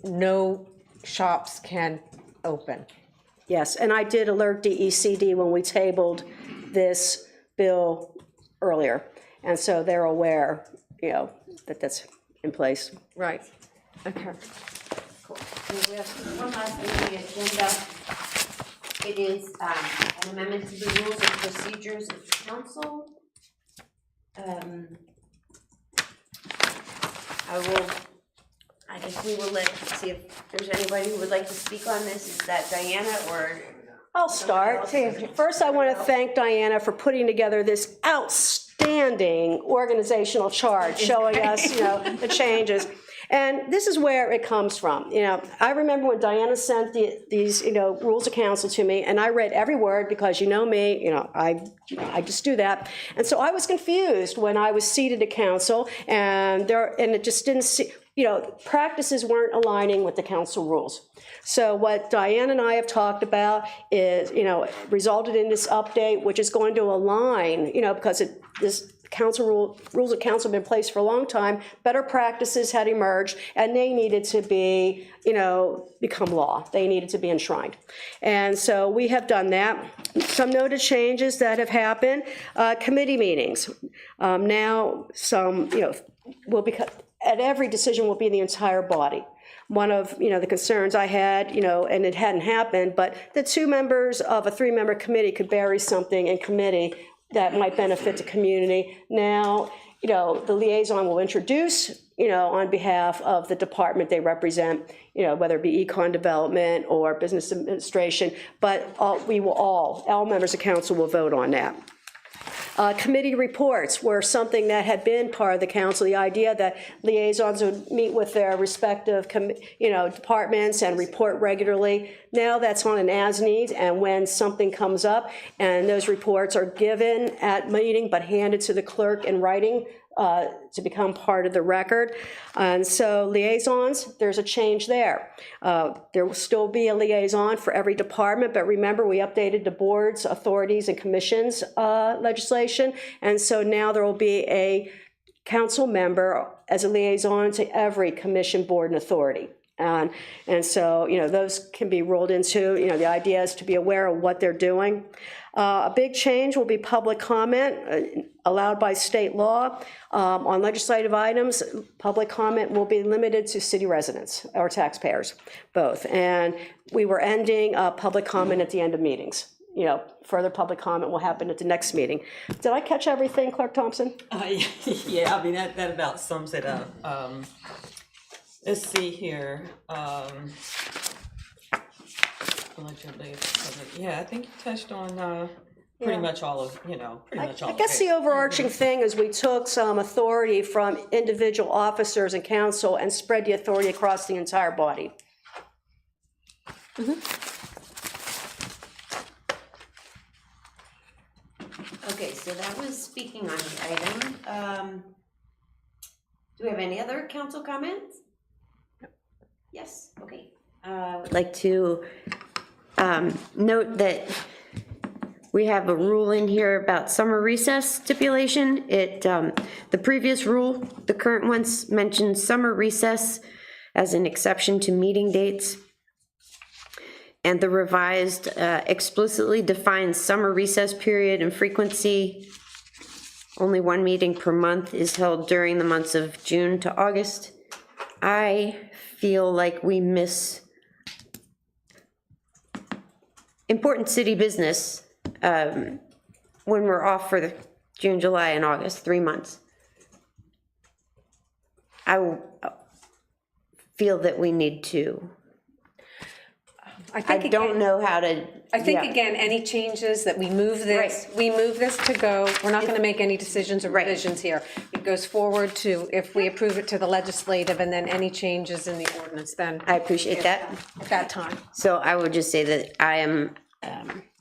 Speaker 1: no shops can open.
Speaker 7: Yes, and I did alert DECD when we tabled this bill earlier. And so they're aware, that that's in place.
Speaker 1: Right. Okay.
Speaker 3: Cool. And we have one last thing on the agenda. It is an amendment to the rules and procedures of the council. I guess we will see if there's anybody who would like to speak on this. Is that Diana or?
Speaker 7: I'll start. First, I want to thank Diana for putting together this outstanding organizational chart showing us, the changes. And this is where it comes from. I remember when Diana sent these, rules of council to me, and I read every word because you know me, I just do that. And so I was confused when I was seated at council, and it just didn't see, practices weren't aligning with the council rules. So what Diane and I have talked about is, resulted in this update, which is going to align, because this rules of council have been in place for a long time. Better practices had emerged, and they needed to be, become law. They needed to be enshrined. And so we have done that. Some noted changes that have happened. Committee meetings. Now some, will be, at every decision will be the entire body. One of, the concerns I had, and it hadn't happened, but the 2 members of a 3-member committee could bury something in committee that might benefit the community. Now, the liaison will introduce, on behalf of the department they represent, whether it be econ development or business administration, but all members of council will vote on that. Committee reports were something that had been part of the council, the idea that liaisons would meet with their respective, departments and report regularly. Now that's on an as-needs, and when something comes up and those reports are given at meeting but handed to the clerk in writing, to become part of the record. And so liaisons, there's a change there. There will still be a liaison for every department, but remember we updated the boards, authorities, and commissions legislation, and so now there will be a council member as a liaison to every commission, board, and authority. And so, those can be rolled into, the idea is to be aware of what they're doing. A big change will be public comment allowed by state law. On legislative items, public comment will be limited to city residents or taxpayers, both. And we were ending public comment at the end of meetings. Further public comment will happen at the next meeting. Did I catch everything, Clerk Thompson?
Speaker 17: Yeah, that about sums it up. Let's see here. Yeah, I think you touched on pretty much all of, pretty much all
Speaker 7: I guess
Speaker 17: of it.
Speaker 7: the overarching thing is we took some authority from individual officers and council and spread the authority across the entire body.
Speaker 3: Okay, so that was speaking on the item. Do we have any other council comments? Yes, okay. I would like to note that we have a rule in here about summer recess stipulation. The previous rule, the current ones, mentions summer recess as an exception to meeting dates. And the revised explicitly defines summer recess period and frequency. Only 1 meeting per month is held during the months of June to August. I feel like we miss important city business when we're off for the June, July, and August, 3 months. I feel that we need to. I don't know how to.
Speaker 1: I think, again, any changes that we move this, we move this to go, we're not gonna make any decisions or revisions here. It goes forward to, if we approve it to the legislative, and then any changes in the ordinance, then.
Speaker 3: I appreciate that.
Speaker 1: At that time.
Speaker 3: So I would just say that I am,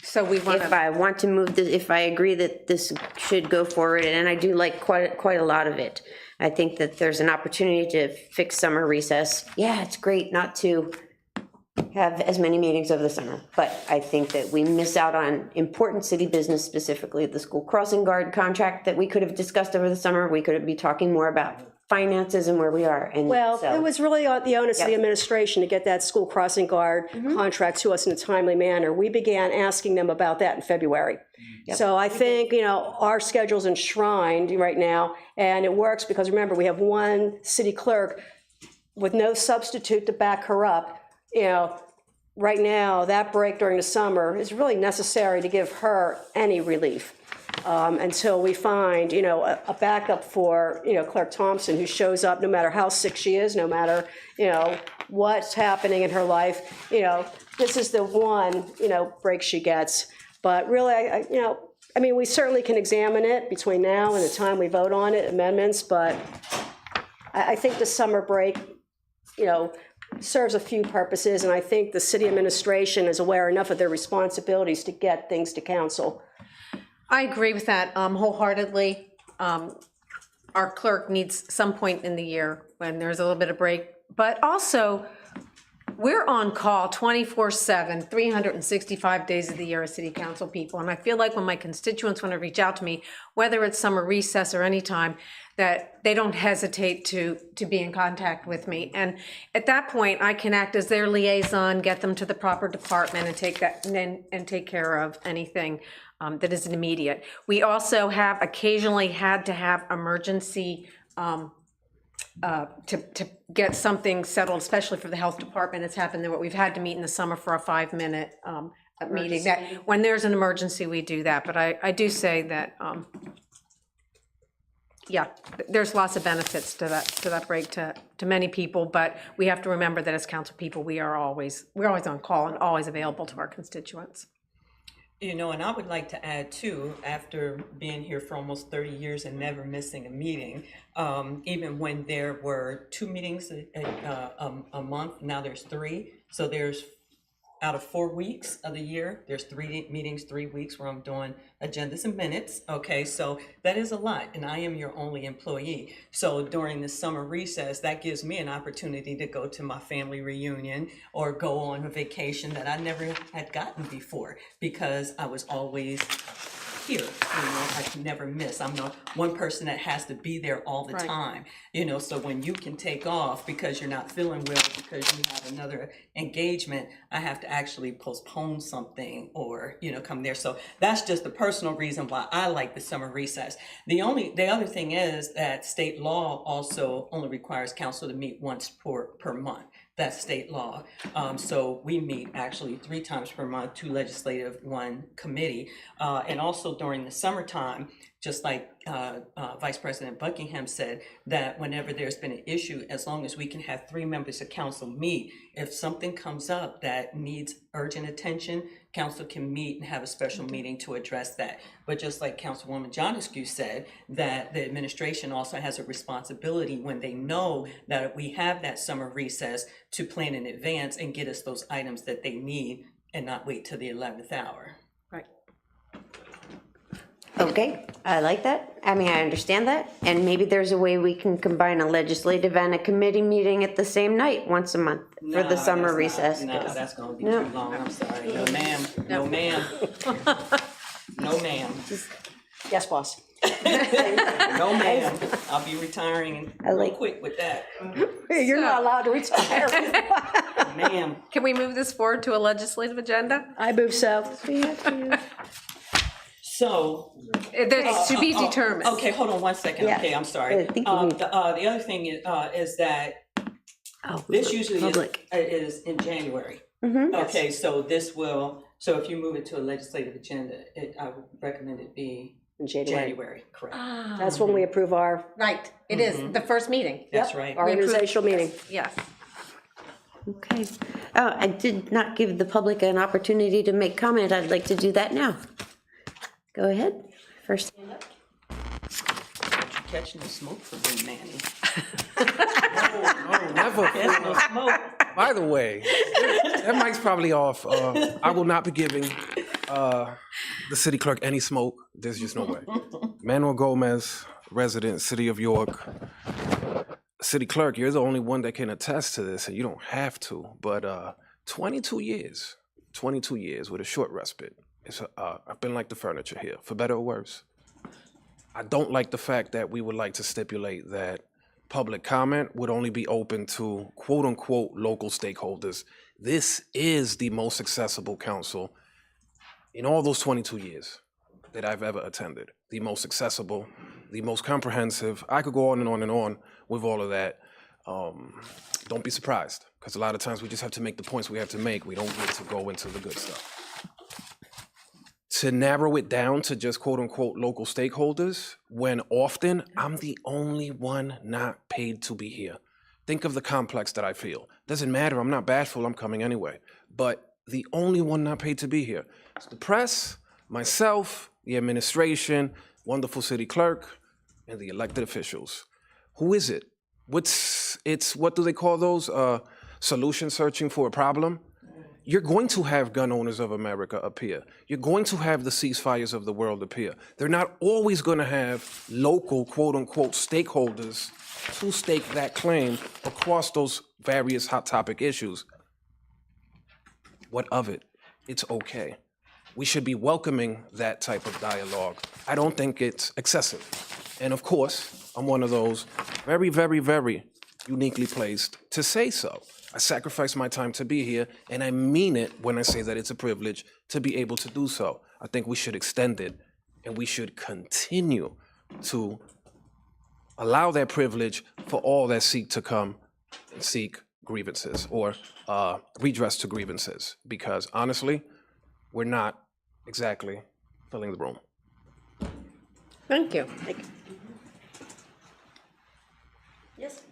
Speaker 1: so we want
Speaker 3: if I want to move this, if I agree that this should go forward, and I do like quite a lot of it. I think that there's an opportunity to fix summer recess. Yeah, it's great not to have as many meetings over the summer, but I think that we miss out on important city business, specifically the school crossing guard contract that we could have discussed over the summer. We could be talking more about finances and where we are. And
Speaker 7: Well,
Speaker 3: so-
Speaker 7: it was really the onus of the administration to get that school crossing guard contract to us in a timely manner. We began asking them about that in February. So I think, our schedule's enshrined right now, and it works because remember, we have one city clerk with no substitute to back her up. Right now, that break during the summer is really necessary to give her any relief. Until we find, a backup for, Clerk Thompson, who shows up no matter how sick she is, no matter, what's happening in her life. This is the one, break she gets. But really, we certainly can examine it between now and the time we vote on it, amendments, but I think the summer break, serves a few purposes, and I think the city administration is aware enough of their responsibilities to get things to council.
Speaker 1: I agree with that wholeheartedly. Our clerk needs some point in the year when there's a little bit of break, but also we're on call 24/7, 365 days of the year as city council people. And I feel like when my constituents want to reach out to me, whether it's summer recess or any time, that they don't hesitate to be in contact with me. And at that point, I can act as their liaison, get them to the proper department and take care of anything that is immediate. We also have occasionally had to have emergency to get something settled, especially for the health department. It's happened that we've had to meet in the summer for a 5-minute meeting. That when there's an emergency, we do that. But I do say that, there's lots of benefits to that break to many people. But we have to remember that as council people, we're always on call and always available to our constituents.
Speaker 17: And I would like to add too, after being here for almost 30 years and never missing a meeting, even when there were 2 meetings a month, now there's 3. So there's out of 4 weeks of the year, there's 3 meetings, 3 weeks where I'm doing agendas and minutes. Okay, so that is a lot, and I am your only employee. So during the summer recess, that gives me an opportunity to go to my family reunion or go on a vacation that I never had gotten before because I was always here. I can never miss. I'm the one person that has to be there all the time. So when you can take off because you're not feeling well, because you have another engagement, I have to actually postpone something or, come there. So that's just the personal reason why I like the summer recess. The other thing is that state law also only requires council to meet once per month. That's state law. So we meet actually 3 times per month, 2 legislative, 1 committee. And also during the summertime, just like Vice President Buckingham said, that whenever there's been an issue, as long as we can have 3 members of council meet, if something comes up that needs urgent attention, council can meet and have a special meeting to address that. But just like Councilwoman Johnescu said, that the administration also has a responsibility when they know that we have that summer recess to plan in advance and get us those items that they need and not wait till the 11th hour.
Speaker 3: Okay, I like that. I understand that. And maybe there's a way we can combine a legislative and a committee meeting at the same night, once a month, for the summer recess.
Speaker 17: No, that's gonna be too long, I'm sorry. No, ma'am, no, ma'am. No, ma'am.
Speaker 7: Yes, boss.
Speaker 17: No, ma'am. I'll be retiring real quick with that.
Speaker 7: You're not allowed to retire.
Speaker 17: Ma'am.
Speaker 1: Can we move this forward to a legislative agenda?
Speaker 7: I move so.
Speaker 17: So.
Speaker 1: That's to be determined.
Speaker 17: Okay, hold on 1 second.
Speaker 3: Yeah.
Speaker 17: Okay, I'm sorry. The other thing is that this usually is in January. Okay, so so if you move it to a legislative agenda, I would recommend it be
Speaker 7: in January.
Speaker 17: January, correct.
Speaker 7: That's when we approve our.
Speaker 1: Right, it is the first meeting.
Speaker 17: That's right.
Speaker 7: Our organizational meeting.
Speaker 1: Yes.
Speaker 3: Okay. Oh, I did not give the public an opportunity to make comment. I'd like to do that now. Go ahead. First hand up.
Speaker 17: Catching the smoke for me, Manny.
Speaker 12: No, never.
Speaker 17: Catch no smoke.
Speaker 12: By the way, that mic's probably off. I will not be giving the city clerk any smoke. There's just no way. Manuel Gomez, resident, City of York. City clerk, you're the only one that can attest to this, and you don't have to. But 22 years with a short respite. I've been like the furniture here, for better or worse. I don't like the fact that we would like to stipulate that public comment would only be open to quote unquote local stakeholders. This is the most accessible council in all those 22 years that I've ever attended. The most accessible, the most comprehensive. I could go on and on and on with all of that. Don't be surprised, because a lot of times we just have to make the points we have to make. We don't get to go into the good stuff. To narrow it down to just quote unquote local stakeholders, when often I'm the only one not paid to be here. Think of the complex that I feel. Doesn't matter, I'm not bashful, I'm coming anyway. But the only one not paid to be here. It's the press, myself, the administration, wonderful city clerk, and the elected officials. Who is it? What do they call those? Solution searching for a problem? You're going to have gun owners of America appear. You're going to have the ceasefires of the world appear. They're not always going to have local, quote unquote, stakeholders to stake that claim across those various hot topic issues. What of it? It's okay. We should be welcoming that type of dialogue. I don't think it's excessive. And of course, I'm one of those very, very, very uniquely placed to say so. I sacrifice my time to be here, and I mean it when I say that it's a privilege to be able to do so. I think we should extend it, and we should continue to allow that privilege for all that seek to come and seek grievances or redress to grievances, because honestly, we're not exactly filling the room.
Speaker 1: Thank you.
Speaker 3: Yes.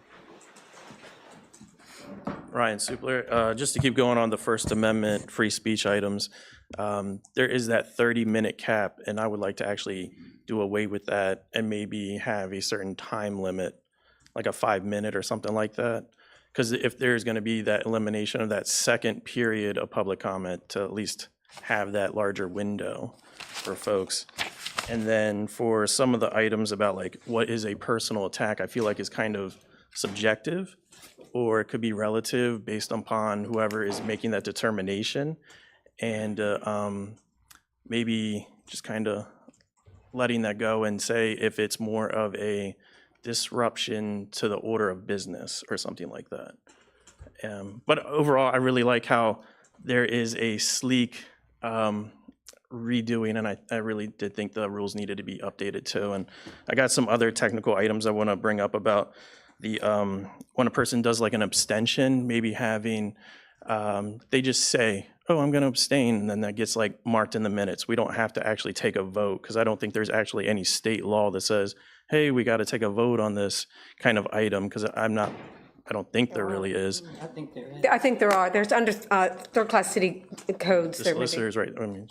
Speaker 20: Ryan Supler, just to keep going on the First Amendment free speech items, there is that 30-minute cap, and I would like to actually do away with that and maybe have a certain time limit, like a 5-minute or something like that. Because if there's going to be that elimination of that second period of public comment, to at least have that larger window for folks. And then for some of the items about like what is a personal attack, I feel like is kind of subjective, or it could be relative based upon whoever is making that determination. And maybe just kind of letting that go and say if it's more of a disruption to the order of business or something like that. But overall, I really like how there is a sleek redoing, and I really did think the rules needed to be updated too. And I got some other technical items I want to bring up about the when a person does like an abstention, maybe having they just say, oh, I'm going to abstain, and then that gets like marked in the minutes. We don't have to actually take a vote, because I don't think there's actually any state law that says, hey, we got to take a vote on this kind of item, because I don't think there really is.
Speaker 17: I think there is.
Speaker 1: I think there are. There's under third-class city codes.
Speaker 20: The solicitors, right? I mean,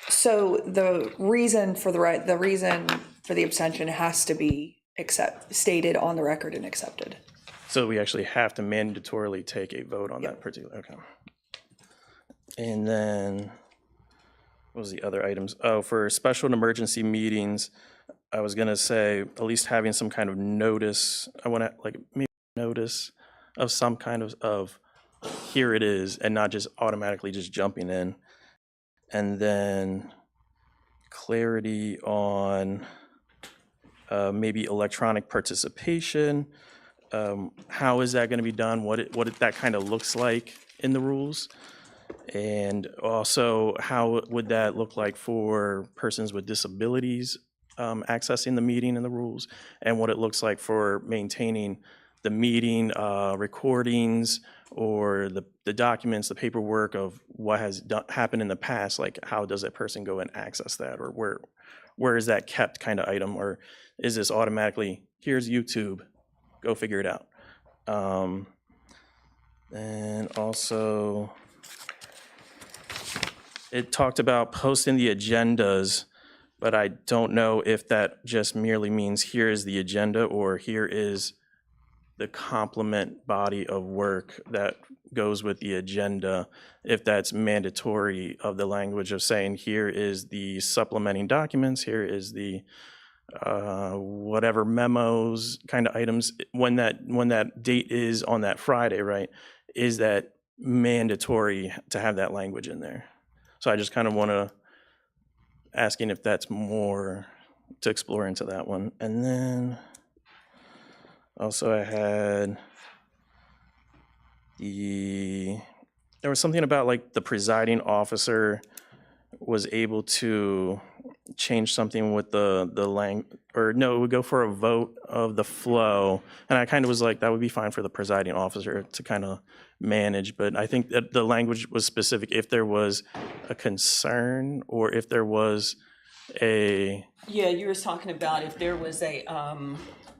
Speaker 18: So the reason for the abstention has to be stated on the record and accepted.
Speaker 20: so we actually have to mandatorily take a vote on that particular, okay. And then, what was the other items? Oh, for special and emergency meetings, I was gonna say, at least having some kind of notice, I wanna, like, maybe notice of some kind of here it is, and not just automatically just jumping in. And then clarity on maybe electronic participation. How is that gonna be done? What that kind of looks like in the rules? And also, how would that look like for persons with disabilities accessing the meeting and the rules? And what it looks like for maintaining the meeting recordings or the documents, the paperwork of what has happened in the past, like how does that person go and access that? Or where is that kept kind of item? Or is this automatically, here's YouTube, go figure it out? And also, it talked about posting the agendas, but I don't know if that just merely means here is the agenda or here is the complement body of work that goes with the agenda, if that's mandatory of the language of saying here is the supplementing documents, here is the whatever memos kind of items, when that date is on that Friday, right? Is that mandatory to have that language in there? So I just kind of want to asking if that's more to explore into that one. And then Also, I had there was something about like the presiding officer was able to change something with the or no, it would go for a vote of the flow. And I kind of was like, that would be fine for the presiding officer to kind of manage. But I think that the language was specific if there was a concern or if there was a,
Speaker 17: Yeah, you were talking about if there was a,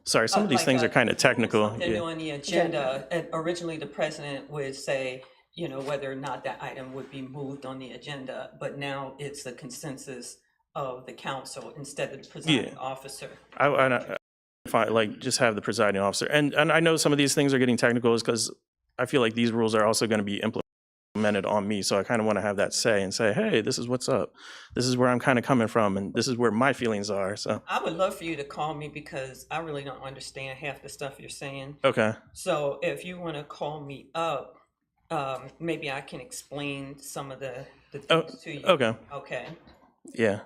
Speaker 20: sorry, some of these
Speaker 17: like
Speaker 20: things
Speaker 17: a-
Speaker 20: are kind of technical.
Speaker 17: something
Speaker 20: Yeah.
Speaker 17: on the agenda, and originally the president would say, you know, whether or not that item would be moved on the agenda, but now it's the consensus of the council instead of the presiding officer.
Speaker 20: I like just have the presiding officer. And I know some of these things are getting technical is because I feel like these rules are also going to be implemented on me. So I kind of want to have that say and say, hey, this is what's up. This is where I'm kind of coming from. And this is where my feelings are. So,
Speaker 17: I would love for you to call me because I really don't understand half the stuff you're saying.
Speaker 20: okay.
Speaker 17: So if you want to call me up, maybe I can explain some of the things to you.
Speaker 20: Okay.
Speaker 17: Okay.
Speaker 20: Yeah.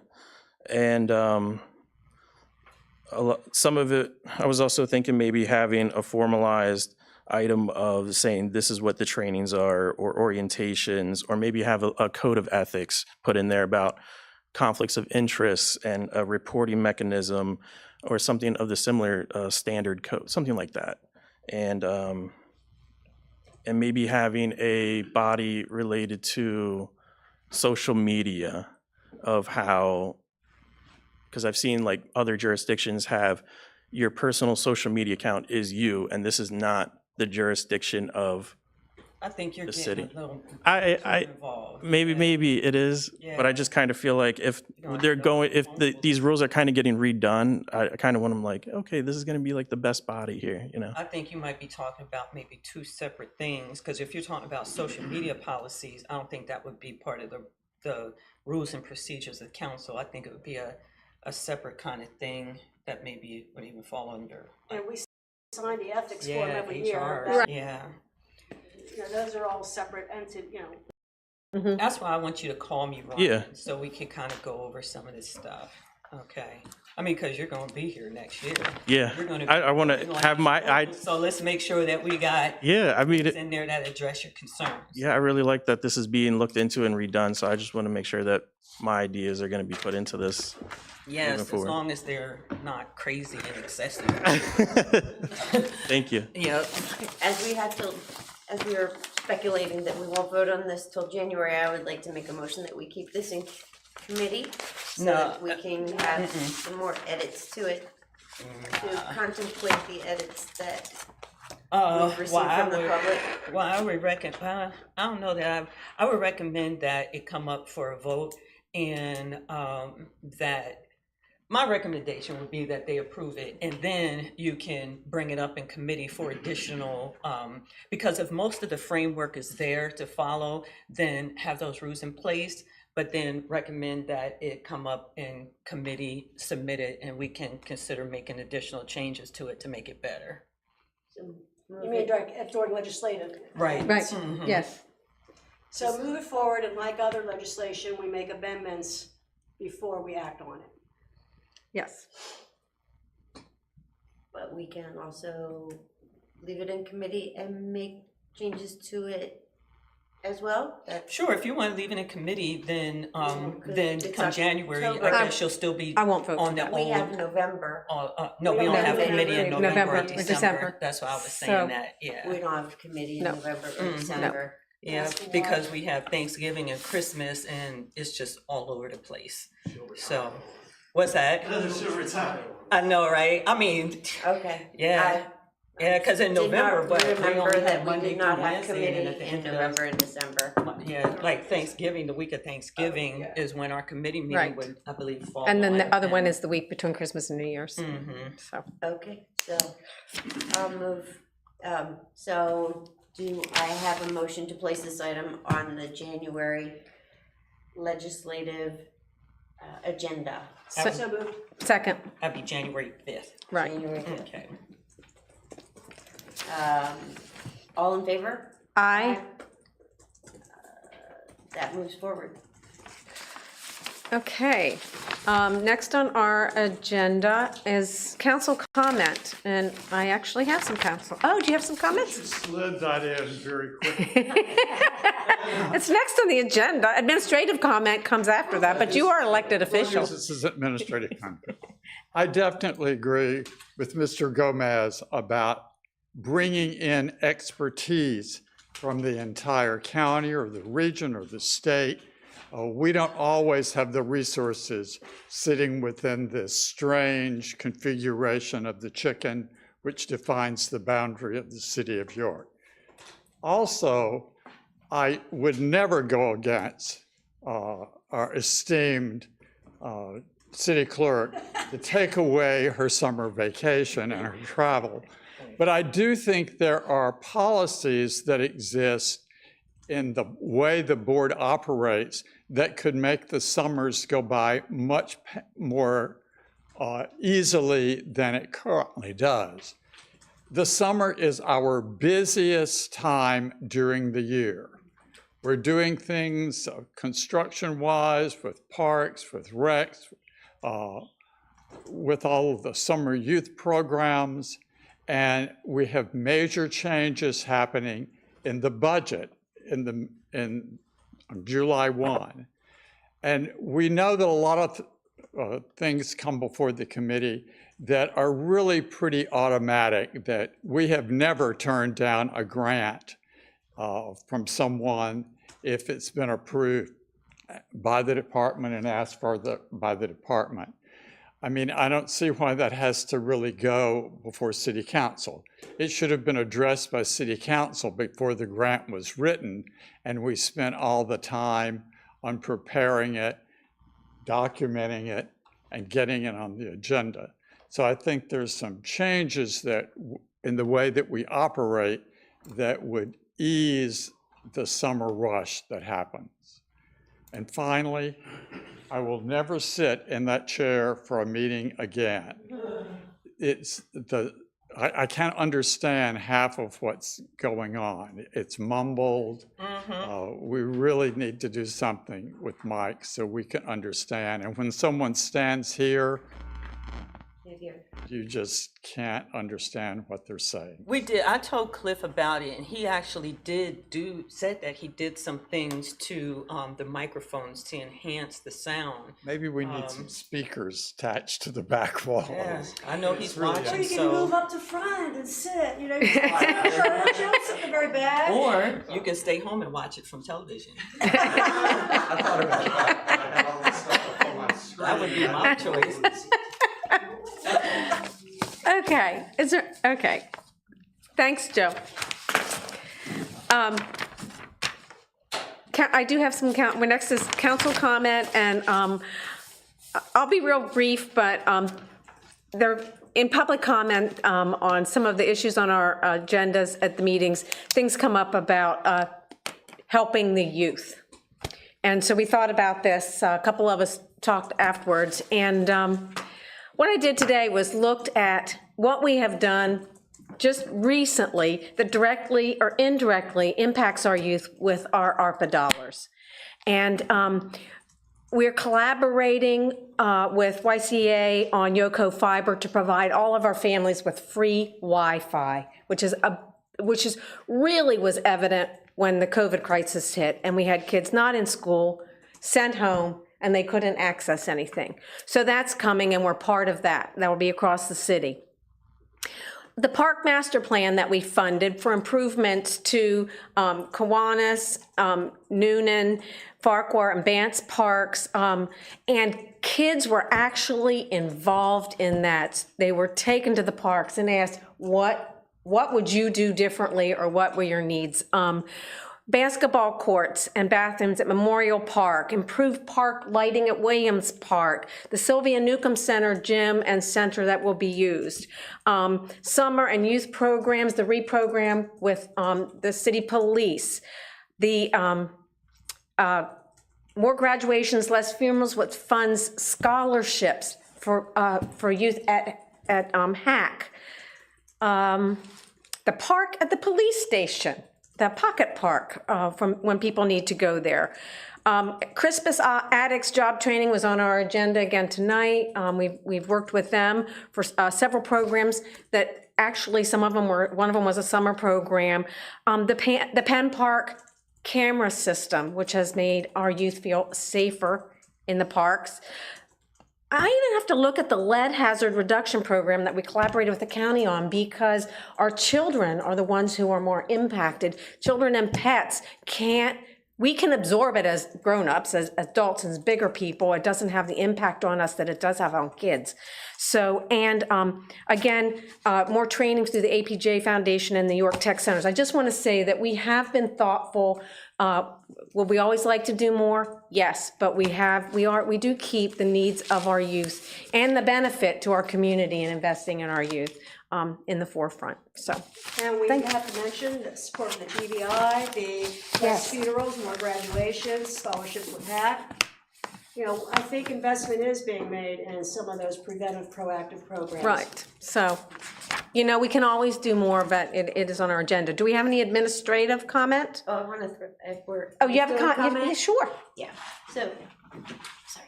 Speaker 20: And some of it, I was also thinking maybe having a formalized item of saying this is what the trainings are or orientations, or maybe have a code of ethics put in there about conflicts of interest and a reporting mechanism or something of the similar standard code, something like that. And maybe having a body related to social media of how, because I've seen like other jurisdictions have your personal social media account is you, and this is not the jurisdiction of
Speaker 17: I think you're
Speaker 20: the
Speaker 17: getting
Speaker 20: city.
Speaker 17: a little
Speaker 20: I
Speaker 17: too involved.
Speaker 20: maybe it is, but I just kind of feel like if they're going, if these rules are kind of getting redone, I kind of want them like, okay, this is going to be like the best body here, you know?
Speaker 17: I think you might be talking about maybe two separate things, because if you're talking about social media policies, I don't think that would be part of the rules and procedures of council. I think it would be a separate kind of thing that maybe would even fall under.
Speaker 7: And we sign the ethics form
Speaker 17: Yeah,
Speaker 7: every year.
Speaker 17: HR, yeah.
Speaker 7: You know, those are all separate entities, you know.
Speaker 17: That's why I want you to call me, Ron,
Speaker 20: Yeah.
Speaker 17: so we can kind of go over some of this stuff. Okay. I mean, because you're going to be here next year.
Speaker 20: Yeah,
Speaker 17: You're gonna
Speaker 20: I want to have my,
Speaker 17: so let's make sure that we got
Speaker 20: yeah, I mean,
Speaker 17: things in there that address your concerns.
Speaker 20: yeah, I really like that this is being looked into and redone, so I just want to make sure that my ideas are going to be put into this.
Speaker 17: Yes,
Speaker 20: moving
Speaker 17: as
Speaker 20: forward.
Speaker 17: long as they're not crazy and excessive.
Speaker 20: Thank you.
Speaker 17: Yep.
Speaker 3: As we were speculating that we won't vote on this till January, I would like to make a motion that we keep this in committee so that we can have some more edits to it, to contemplate the edits that we've received from the public.
Speaker 17: Well, I would recommend, I don't know that I would recommend that it come up for a vote, and that my recommendation would be that they approve it, and then you can bring it up in committee for additional, because if most of the framework is there to follow, then have those rules in place, but then recommend that it come up in committee, submit it, and we can consider making additional changes to it to make it better.
Speaker 7: You mean during legislative?
Speaker 17: Right.
Speaker 1: Right,
Speaker 17: Mhm.
Speaker 1: yes.
Speaker 7: So move it forward, and like other legislation, we make amendments before we act on it.
Speaker 1: Yes.
Speaker 3: But we can also leave it in committee and make changes to it as well?
Speaker 17: Sure, if you want to leave it in committee, then
Speaker 3: it's
Speaker 17: come January, I
Speaker 3: October.
Speaker 17: guess you'll still be
Speaker 1: I won't vote
Speaker 17: on the
Speaker 3: We have
Speaker 17: old.
Speaker 3: November.
Speaker 17: No, we don't have committee in November or
Speaker 1: November or
Speaker 17: December.
Speaker 1: December.
Speaker 17: That's why I was
Speaker 1: So-
Speaker 17: saying that, yeah.
Speaker 3: We don't have committee in
Speaker 1: No.
Speaker 3: November or
Speaker 17: Mhm.
Speaker 3: December.
Speaker 17: Yeah, because we have Thanksgiving and Christmas, and it's just all over the place. So, what's that? I know, right? I mean,
Speaker 3: Okay.
Speaker 17: yeah. Yeah, because in
Speaker 3: Did not
Speaker 17: November, but we
Speaker 3: remember
Speaker 17: only
Speaker 3: that
Speaker 17: have
Speaker 3: we
Speaker 17: Monday
Speaker 3: did
Speaker 17: through
Speaker 3: not have
Speaker 17: Wednesday, and
Speaker 3: committee
Speaker 17: at the
Speaker 3: in
Speaker 17: end of
Speaker 3: November and December.
Speaker 17: yeah, like Thanksgiving, the week of Thanksgiving is when our committee meeting
Speaker 1: Right.
Speaker 17: would, I believe, fall.
Speaker 1: And then
Speaker 17: on.
Speaker 1: the other one is the week between Christmas and New Year's. So,
Speaker 3: Okay, so I'll move, so do I have a motion to place this item on the January legislative agenda?
Speaker 1: So-
Speaker 7: So moved.
Speaker 1: second,
Speaker 17: That'd be January 5th.
Speaker 1: right.
Speaker 3: January fifth.
Speaker 17: Okay.
Speaker 3: All in favor?
Speaker 1: Aye.
Speaker 3: That moves forward.
Speaker 1: Okay, next on our agenda is council comment, and I actually have some council. Oh, do you have some comments?
Speaker 21: Slid that in very quickly.
Speaker 1: It's next on the agenda. Administrative comment comes after that, but you are elected official.
Speaker 21: This is administrative comment. I definitely agree with Mr. Gomez about bringing in expertise from the entire county or the region or the state. We don't always have the resources sitting within this strange configuration of the chicken, which defines the boundary of the city of York. Also, I would never go against our esteemed city clerk to take away her summer vacation and her travel. But I do think there are policies that exist in the way the board operates that could make the summers go by much more easily than it currently does. The summer is our busiest time during the year. We're doing things construction-wise with parks, with recs, with all of the summer youth programs, and we have major changes happening in the budget in July 1. And we know that a lot of things come before the committee that are really pretty automatic, that we have never turned down a grant from someone if it's been approved by the department and asked for by the department. I mean, I don't see why that has to really go before City Council. It should have been addressed by City Council before the grant was written, and we spent all the time on preparing it, documenting it, and getting it on the agenda. So I think there's some changes that in the way that we operate that would ease the summer rush that happens. And finally, I will never sit in that chair for a meeting again. I can't understand half of what's going on. It's mumbled. We really need to do something with Mike so we can understand. And when someone stands here, you just can't understand what they're saying.
Speaker 17: We did. I told Cliff about it, and he actually said that he did some things to the microphones to enhance the sound.
Speaker 21: Maybe we need some speakers attached to the back wall.
Speaker 17: Yeah, I know he's watching.
Speaker 7: Or you can move up to front and sit, you know, you don't sit very bad.
Speaker 17: Or you can stay home and watch it from television.
Speaker 21: I thought about that.
Speaker 17: That would be my choice.
Speaker 1: Okay, okay. Thanks, Joe. I do have some next is council comment, and I'll be real brief, but they're in public comment on some of the issues on our agendas at the meetings. Things come up about helping the youth. And so we thought about this, a couple of us talked afterwards, and what I did today was looked at what we have done just recently that directly or indirectly impacts our youth with our ARPA dollars. And we're collaborating with YCA on Yoko Fiber to provide all of our families with free Wi-Fi, which really was evident when the COVID crisis hit and we had kids not in school, sent home, and they couldn't access anything. So that's coming, and we're part of that. That will be across the city. The park master plan that we funded for improvements to Kiwanis, Noonan, Farquhar, and Bance parks, and kids were actually involved in that. They were taken to the parks and asked, what would you do differently, or what were your needs? Basketball courts and bathrooms at Memorial Park, improved park lighting at Williams Park, the Sylvia Newcomb Center gym and center that will be used, summer and youth programs, the reprogram with the city police, the more graduations, less funerals, which funds scholarships for youth at HAC, the park at the police station the pocket park from when people need to go there. Crispus Attucks job training was on our agenda again tonight. We've worked with them for several programs that actually one of them was a summer program. The Penn Park camera system, which has made our youth feel safer in the parks. I even have to look at the lead hazard reduction program that we collaborated with the county on, because our children are the ones who are more impacted. Children and pets we can absorb it as grown-ups, as adults, as bigger people. It doesn't have the impact on us that it does have on kids. So, and again, more training through the APJ Foundation and the York Tech Centers. I just want to say that we have been thoughtful. Would we always like to do more? Yes, but we do keep the needs of our youth and the benefit to our community in investing in our youth in the forefront. So,
Speaker 7: and we have to mention the support of the DBI, the less funerals, more graduations, scholarships with that. You know, I think investment is being made in some of those preventive, proactive programs.
Speaker 1: right. So, you know, we can always do more, but it is on our agenda. Do we have any administrative comment?
Speaker 3: Oh, I want to, if we're.
Speaker 1: Oh, you have a
Speaker 3: comment?
Speaker 1: comment? Yeah, sure.
Speaker 3: Yeah, so, sorry.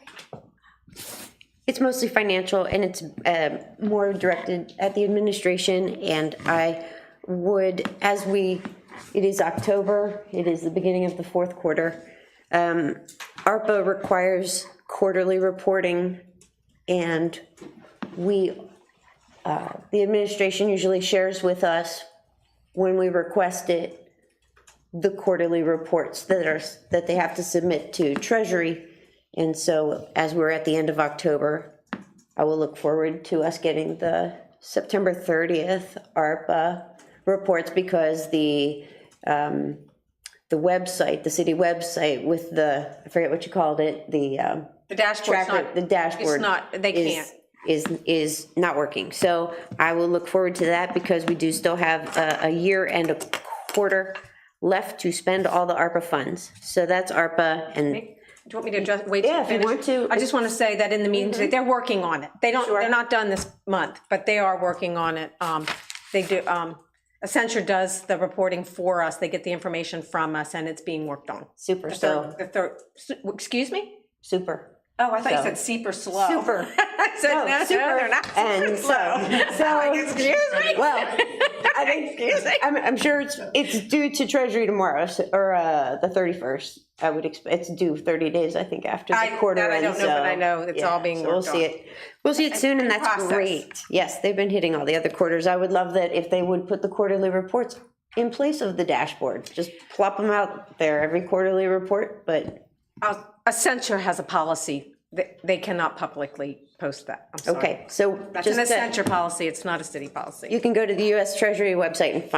Speaker 3: It's mostly financial, and it's more directed at the administration, and I would, it is October, it is the beginning of the fourth quarter. ARPA requires quarterly reporting, and the administration usually shares with us, when we request it, the quarterly reports that they have to submit to Treasury. And so as we're at the end of October, I will look forward to us getting the September 30th ARPA reports, because the website, the city website with I forget what you called it, the
Speaker 1: dashboard.
Speaker 3: The dashboard.
Speaker 1: It's not, they can't.
Speaker 3: Is not working. So I will look forward to that, because we do still have a year and a quarter left to spend all the ARPA funds. So that's ARPA. And
Speaker 1: do you want me to just wait till you
Speaker 3: if you
Speaker 1: finish?
Speaker 3: want to.
Speaker 1: I just want to say that in the meeting today, they're working on it. They're not done this month, but they are working on it. They do, Accenture does the reporting for us. They get the information from us, and it's being worked on.
Speaker 3: Super.
Speaker 1: Excuse me?
Speaker 3: Super.
Speaker 1: Oh, I thought you said super slow.
Speaker 3: Super.
Speaker 1: I said, no, they're not super
Speaker 3: And
Speaker 1: slow. Excuse me?
Speaker 3: Well, I think, I'm sure it's due to Treasury tomorrow, or the 31st. I would expect, it's due 30 days, I think, after the quarter
Speaker 1: that I
Speaker 3: end.
Speaker 1: don't know, but I know it's all being
Speaker 3: so
Speaker 1: worked on.
Speaker 3: We'll see it soon, and
Speaker 1: In
Speaker 3: that's
Speaker 1: process.
Speaker 3: great. Yes, they've been hitting all the other quarters. I would love that if they would put the quarterly reports in place of the dashboard. Just plop them out there, every quarterly report, but.
Speaker 1: Accenture has a policy that they cannot publicly post that. I'm sorry.
Speaker 3: Okay, so
Speaker 1: That's
Speaker 3: just
Speaker 1: an Accenture policy, it's not a city policy.
Speaker 3: you can go to the US Treasury website and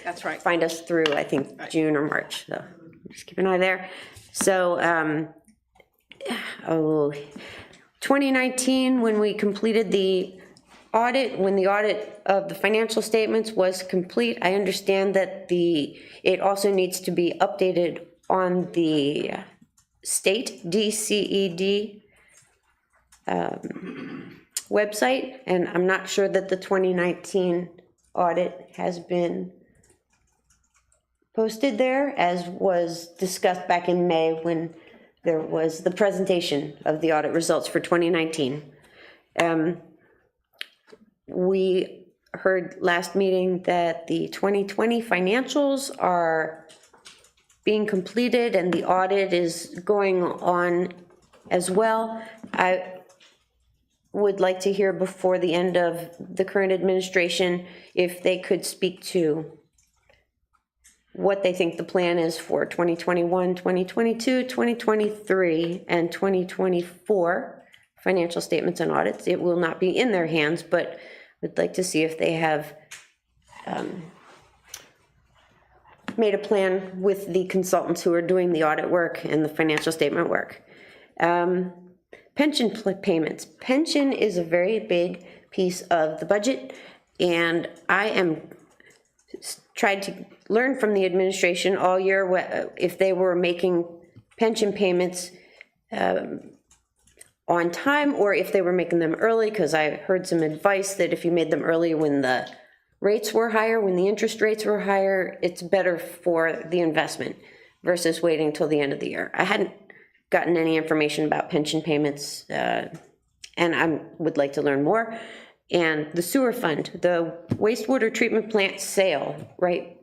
Speaker 1: That's right.
Speaker 3: find us through, I think, June or March, so just keep an eye there. So, 2019, when we completed the audit, when the audit of the financial statements was complete, I understand that it also needs to be updated on the state DCED website, and I'm not sure that the 2019 audit has been posted there, as was discussed back in May when there was the presentation of the audit results for 2019. We heard last meeting that the 2020 financials are being completed and the audit is going on as well. I would like to hear before the end of the current administration if they could speak to what they think the plan is for 2021, 2022, 2023, and 2024 financial statements and audits. It will not be in their hands, but we'd like to see if they have made a plan with the consultants who are doing the audit work and the financial statement work. Pension payments. Pension is a very big piece of the budget, and I am tried to learn from the administration all year if they were making pension payments on time or if they were making them early, because I heard some advice that if you made them early when rates were higher, when the interest rates were higher, it's better for the investment versus waiting till the end of the year. I hadn't gotten any information about pension payments, and I would like to learn more. And the sewer fund, the wastewater treatment plant sale, right?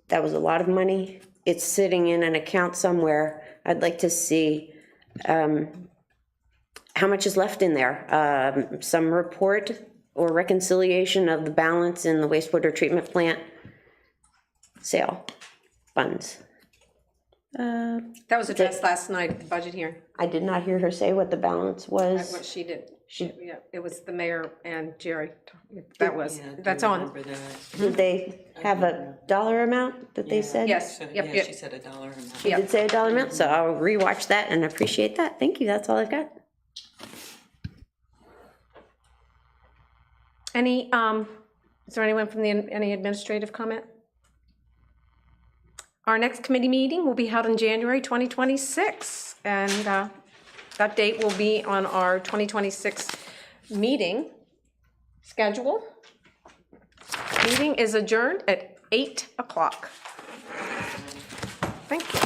Speaker 3: That was a lot of money. It's sitting in an account somewhere. I'd like to see how much is left in there. Some report or reconciliation of the balance in the wastewater treatment plant sale funds.
Speaker 1: That was addressed last night at the budget hearing.
Speaker 3: I did not hear her say what the balance was.
Speaker 1: What she did. Yeah, it was the mayor and Jerry. That's on.
Speaker 3: Did they have a dollar amount that they said?
Speaker 1: Yes, yep.
Speaker 17: She said a dollar amount.
Speaker 3: She did say a dollar amount, so I'll rewatch that and appreciate that. Thank you, that's all I've got.
Speaker 1: Any, is there anyone from any administrative comment? Our next committee meeting will be held in January 2026, and that date will be on our 2026 meeting schedule. Meeting is adjourned at 8 o'clock. Thank you.